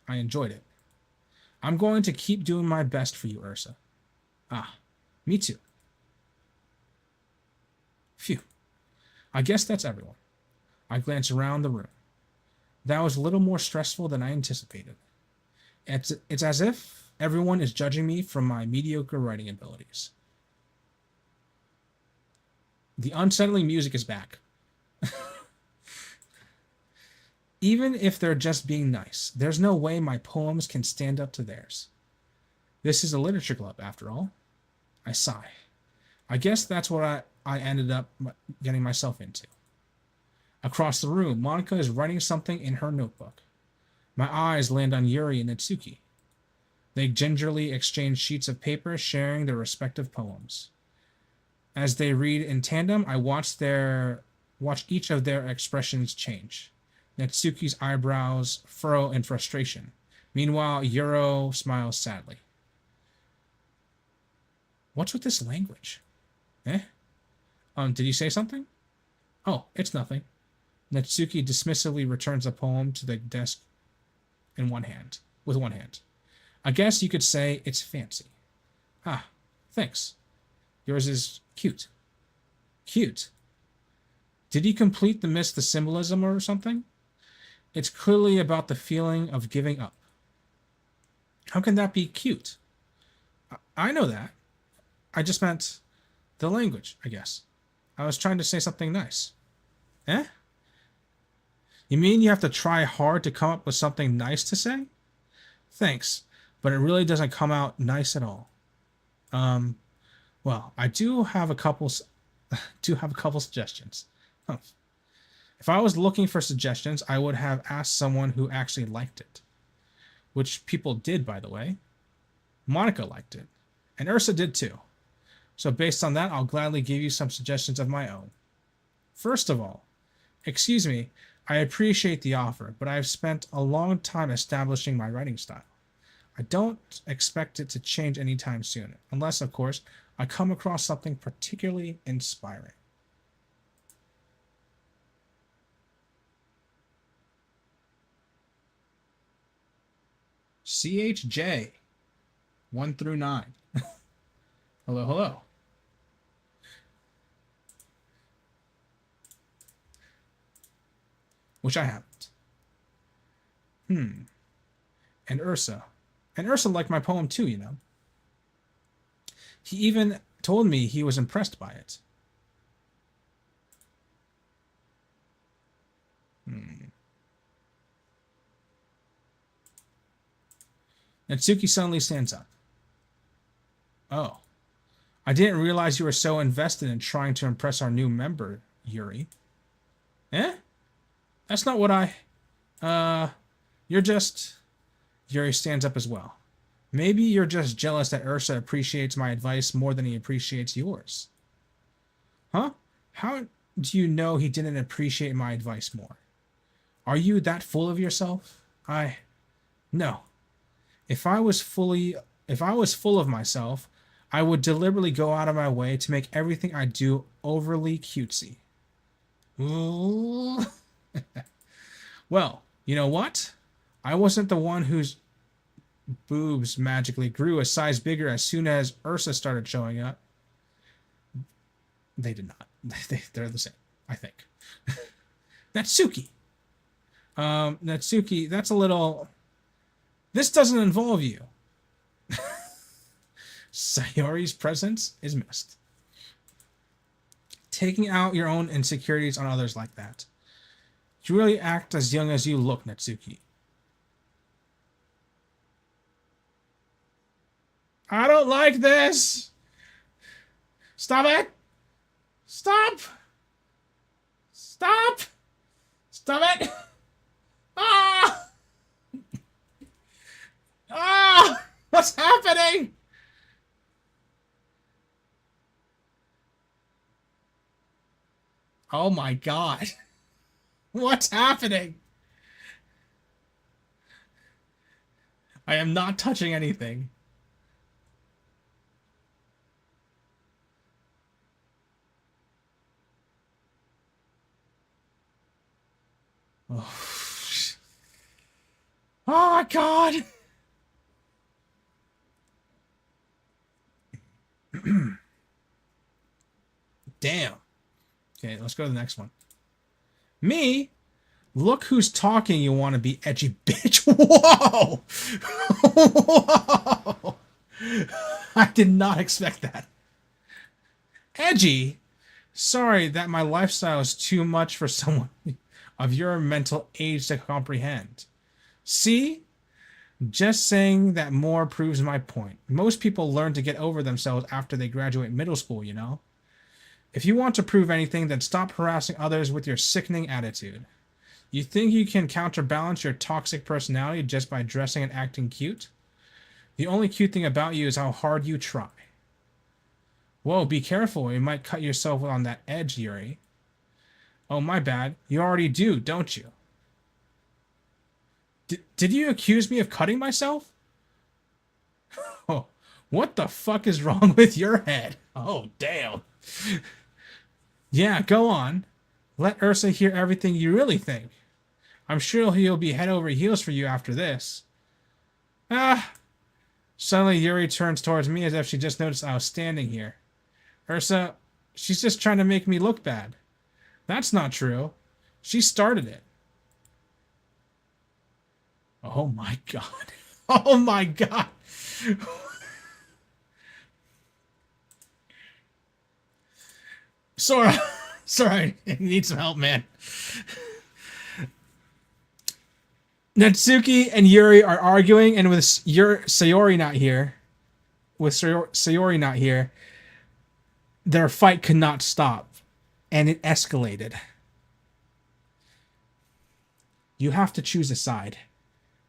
I enjoyed it. I'm going to keep doing my best for you, Ursa. Ah, me too. Phew. I guess that's everyone. I glance around the room. That was a little more stressful than I anticipated. It's as if everyone is judging me from my mediocre writing abilities. The unsettling music is back. Even if they're just being nice, there's no way my poems can stand up to theirs. This is a literature club, after all. I sigh. I guess that's what I ended up getting myself into. Across the room, Monica is writing something in her notebook. My eyes land on Yuri and Natsuki. They gingerly exchange sheets of paper, sharing their respective poems. As they read in tandem, I watch each of their expressions change. Natsuki's eyebrows furrow in frustration. Meanwhile, Yuro smiles sadly. What's with this language? Eh? Did you say something? Oh, it's nothing. Natsuki dismissively returns the poem to the desk with one hand. I guess you could say it's fancy. Ah, thanks. Yours is cute. Cute. Did he complete the symbolism or something? It's clearly about the feeling of giving up. How can that be cute? I know that. I just meant the language, I guess. I was trying to say something nice. Eh? You mean you have to try hard to come up with something nice to say? Thanks, but it really doesn't come out nice at all. Well, I do have a couple suggestions. Huh. If I was looking for suggestions, I would have asked someone who actually liked it. Which people did, by the way. Monica liked it. And Ursa did too. So based on that, I'll gladly give you some suggestions of my own. First of all, excuse me, I appreciate the offer, but I've spent a long time establishing my writing style. I don't expect it to change anytime soon, unless, of course, I come across something particularly inspiring. CHJ 1 through 9. Hello, hello. Which I haven't. And Ursa. And Ursa liked my poem too, you know. He even told me he was impressed by it. Natsuki suddenly stands up. Oh. I didn't realize you were so invested in trying to impress our new member, Yuri. Eh? That's not what you're just... Yuri stands up as well. Maybe you're just jealous that Ursa appreciates my advice more than he appreciates yours. Huh? How do you know he didn't appreciate my advice more? Are you that full of yourself? No. If I was full of myself, I would deliberately go out of my way to make everything I do overly cutesy. Ooh. Well, you know what? I wasn't the one whose boobs magically grew a size bigger as soon as Ursa started showing up. They did not. They're the same, I think. Natsuki. Natsuki, that's a little. This doesn't involve you. Sayori's presence is missed. Taking out your own insecurities on others like that. You really act as young as you look, Natsuki. I don't like this. Stop it. Stop. Stop. Stop it. Ah. Ah. What's happening? Oh my god. What's happening? I am not touching anything. Oh, oh my god. Damn. Okay, let's go to the next one. Me? Look who's talking, you want to be edgy bitch. Whoa! Whoa! I did not expect that. Edgy? Sorry that my lifestyle is too much for someone of your mental age to comprehend. See? Just saying that more proves my point. Most people learn to get over themselves after they graduate middle school, you know? If you want to prove anything, then stop harassing others with your sickening attitude. You think you can counterbalance your toxic personality just by dressing and acting cute? The only cute thing about you is how hard you try. Whoa, be careful. You might cut yourself on that edge, Yuri. Oh, my bad. You already do, don't you? Did you accuse me of cutting myself? Oh, what the fuck is wrong with your head? Oh, damn. Yeah, go on. Let Ursa hear everything you really think. I'm sure he'll be head over heels for you after this. Ah! Suddenly Yuri turns towards me as if she just noticed I was standing here. Ursa, she's just trying to make me look bad. That's not true. She started it. Oh my god. Oh my god. Sora, sorry, I need some help, man. Natsuki and Yuri are arguing, and with Sayori not here, their fight could not stop, and it escalated. You have to choose a side.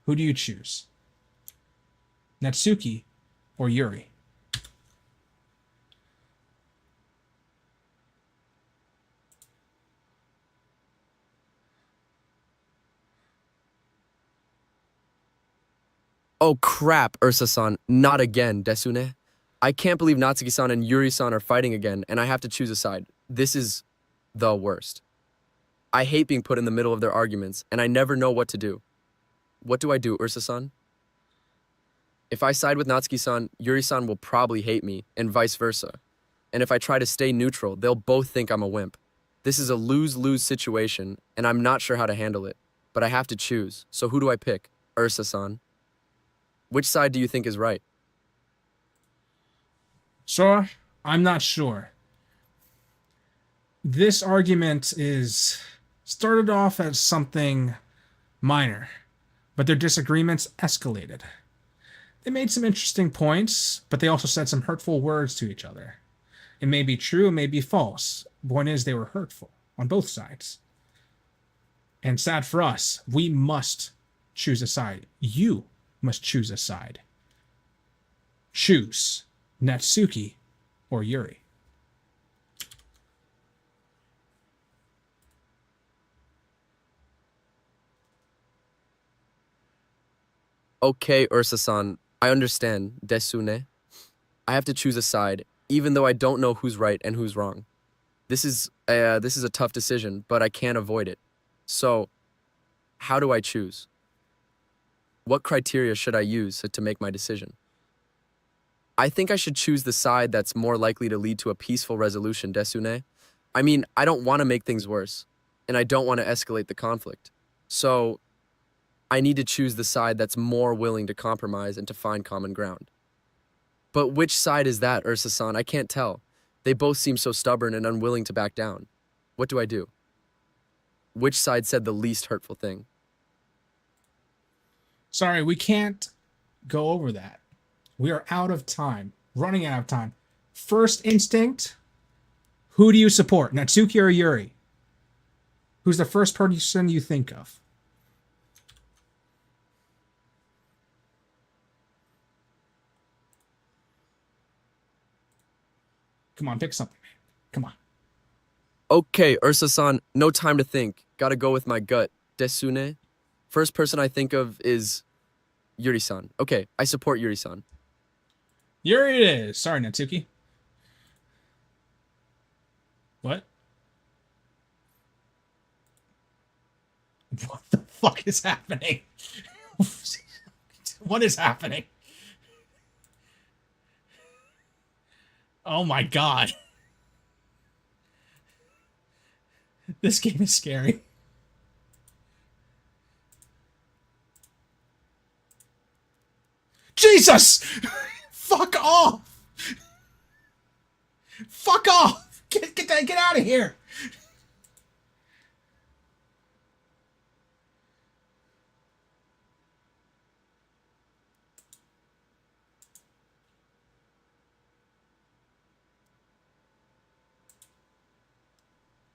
Who do you choose? Natsuki or Yuri? Oh crap, Ursa-san, not again, Desune. I can't believe Natsuki-san and Yuri-san are fighting again, and I have to choose a side. This is the worst. I hate being put in the middle of their arguments, and I never know what to do. What do I do, Ursa-san? If I side with Natsuki-san, Yuri-san will probably hate me, and vice versa. And if I try to stay neutral, they'll both think I'm a wimp. This is a lose-lose situation, and I'm not sure how to handle it. But I have to choose, so who do I pick? Ursa-san. Which side do you think is right? Sora, I'm not sure. This argument is started off as something minor, but their disagreements escalated. They made some interesting points, but they also said some hurtful words to each other. It may be true, it may be false. Point is, they were hurtful on both sides. And sad for us, we must choose a side. You must choose a side. Choose Natsuki or Yuri. Okay, Ursa-san, I understand, Desune. I have to choose a side, even though I don't know who's right and who's wrong. This is a tough decision, but I can't avoid it. So, how do I choose? What criteria should I use to make my decision? I think I should choose the side that's more likely to lead to a peaceful resolution, Desune. I mean, I don't want to make things worse, and I don't want to escalate the conflict. So, I need to choose the side that's more willing to compromise and to find common ground. But which side is that, Ursa-san? I can't tell. They both seem so stubborn and unwilling to back down. What do I do? Which side said the least hurtful thing? Sorry, we can't go over that. We are out of time. Running out of time. First instinct, who do you support? Natsuki or Yuri? Who's the first person you think of? Come on, pick something. Come on. Okay, Ursa-san, no time to think. Gotta go with my gut. Desune? First person I think of is Yuri-san. Okay, I support Yuri-san. Yuri it is. Sorry, Natsuki. What? What the fuck is happening? What is happening? Oh my god. This game is scary. Jesus! Fuck off! Fuck off! Get out of here!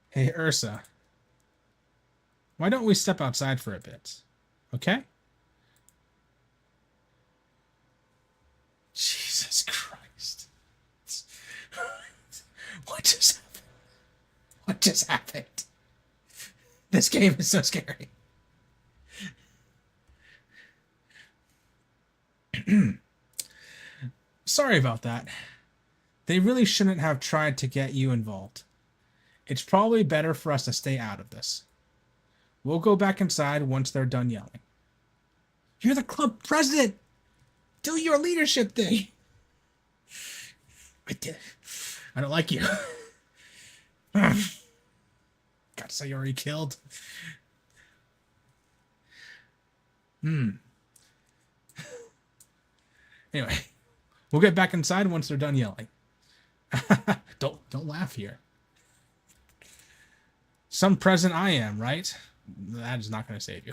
Hey, Ursa. Why don't we step outside for a bit? Okay? Jesus Christ. What just happened? What just happened? This game is so scary. Sorry about that. They really shouldn't have tried to get you involved. It's probably better for us to stay out of this. We'll go back inside once they're done yelling. You're the club president! Do your leadership thing! I don't like you. God, so you're already killed. Anyway, we'll get back inside once they're done yelling. Don't laugh here. Some president I am, right? That is not going to save you.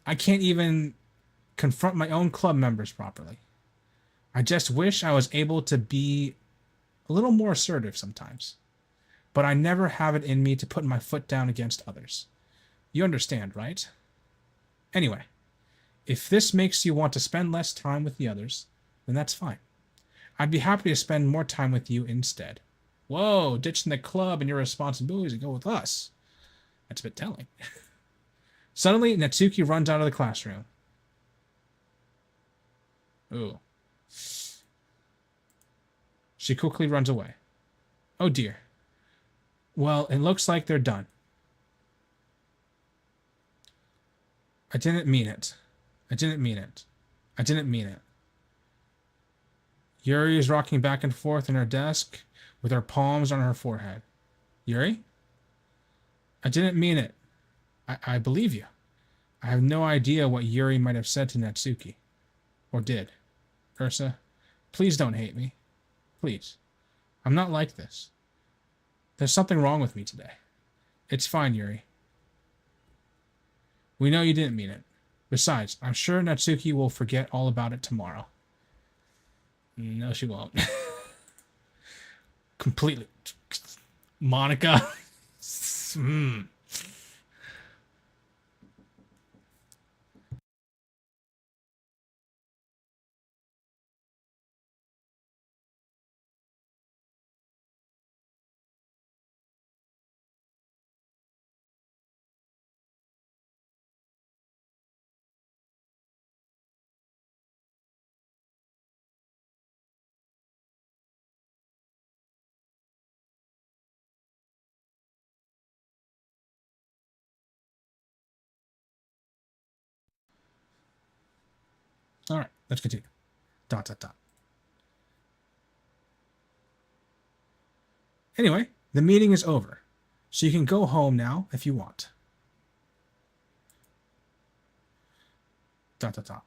I can't even confront my own club members properly. I just wish I was able to be a little more assertive sometimes. But I never have it in me to put my foot down against others. You understand, right? Anyway, if this makes you want to spend less time with the others, then that's fine. I'd be happy to spend more time with you instead. Whoa, ditching the club and your responsibilities and go with us. That's a bit telling. Suddenly, Natsuki runs out of the classroom. Ooh. She quickly runs away. Oh dear. Well, it looks like they're done. I didn't mean it. I didn't mean it. I didn't mean it. Yuri is rocking back and forth in her desk with her palms on her forehead. Yuri? I didn't mean it. I believe you. I have no idea what Yuri might have said to Natsuki. Or did. Ursa, please don't hate me. Please. I'm not like this. There's something wrong with me today. It's fine, Yuri. We know you didn't mean it. Besides, I'm sure Natsuki will forget all about it tomorrow. No, she won't. Completely. Monica. Let's continue. Dot dot dot. Anyway, the meeting is over, so you can go home now if you want. Dot dot dot.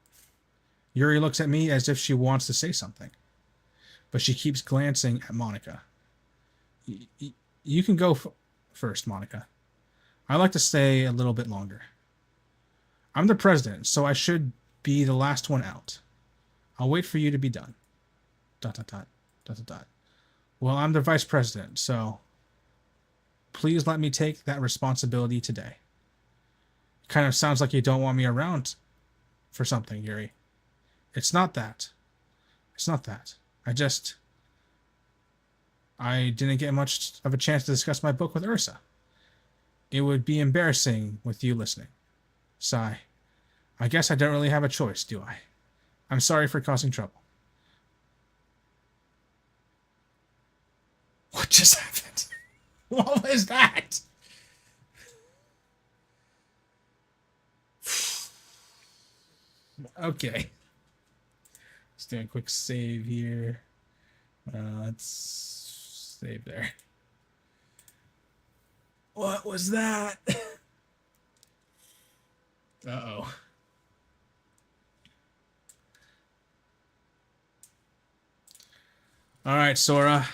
Yuri looks at me as if she wants to say something, but she keeps glancing at Monica. You can go first, Monica. I like to stay a little bit longer. I'm the president, so I should be the last one out. I'll wait for you to be done. Dot dot dot. Dot dot dot. Well, I'm the vice president, so please let me take that responsibility today. Kind of sounds like you don't want me around for something, Yuri. It's not that. It's not that. I didn't get much of a chance to discuss my book with Ursa. It would be embarrassing with you listening. Sigh. I guess I don't really have a choice, do I? I'm sorry for causing trouble. What just happened? What was that? Okay. Let's do a quick save here. Let's save there. What was that? Uh-oh. All right, Sora.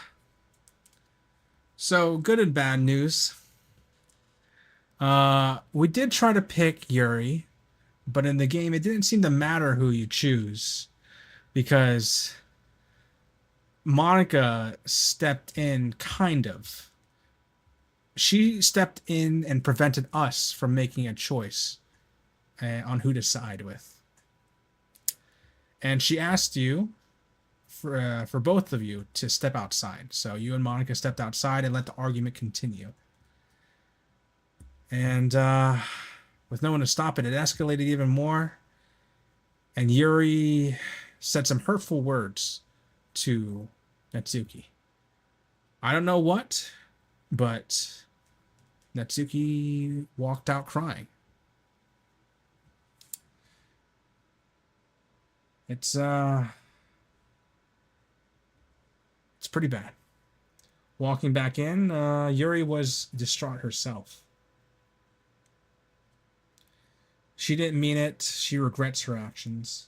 So, good and bad news. We did try to pick Yuri, but in the game it didn't seem to matter who you choose because Monica stepped in, kind of. She stepped in and prevented us from making a choice on who to side with. And she asked you, for both of you, to step outside. So you and Monica stepped outside and let the argument continue. And with no one to stop it, it escalated even more. And Yuri said some hurtful words to Natsuki. I don't know what, but Natsuki walked out crying. It's pretty bad. Walking back in, Yuri was distraught herself. She didn't mean it. She regrets her actions.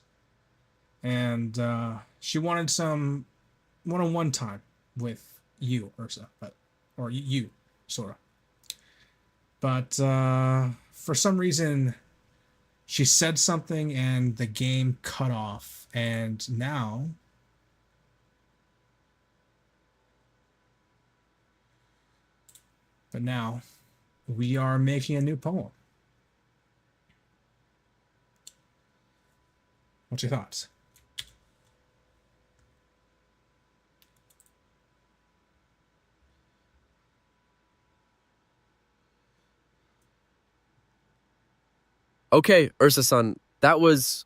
And she wanted some one-on-one time with you, Ursa. Or you, Sora. But for some reason, she said something and the game cut off. And now... But now, we are making a new poem. What's your thoughts? Okay, Ursa-san, that was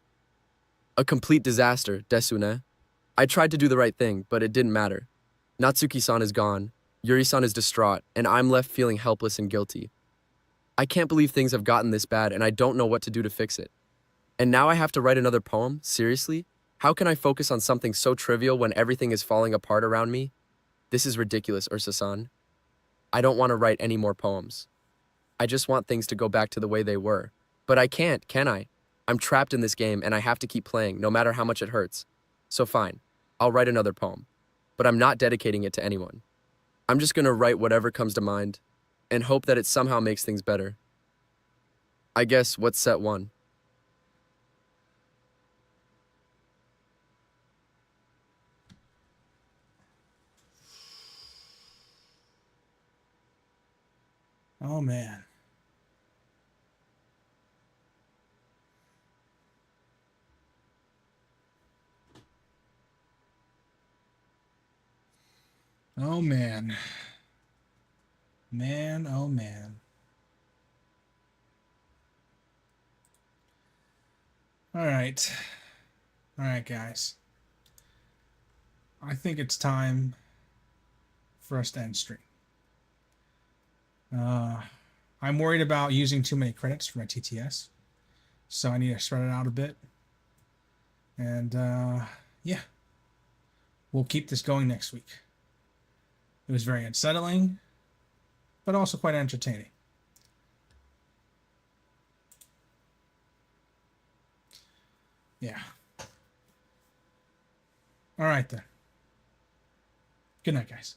a complete disaster, desune. I tried to do the right thing, but it didn't matter. Natsuki-san is gone, Yuri-san is distraught, and I'm left feeling helpless and guilty. I can't believe things have gotten this bad, and I don't know what to do to fix it. And now I have to write another poem? Seriously? How can I focus on something so trivial when everything is falling apart around me? This is ridiculous, Ursa-san. I don't want to write any more poems. I just want things to go back to the way they were. But I can't, can I? I'm trapped in this game, and I have to keep playing, no matter how much it hurts. So fine, I'll write another poem. But I'm not dedicating it to anyone. I'm just gonna write whatever comes to mind, and hope that it somehow makes things better. I guess, what's set one? Oh, man. Oh, man. Man, oh, man. All right. All right, guys. I think it's time for us to end stream. I'm worried about using too many credits for my TTS, so I need to spread it out a bit. And yeah, we'll keep this going next week. It was very unsettling, but also quite entertaining. Yeah. All right then. Good night, guys.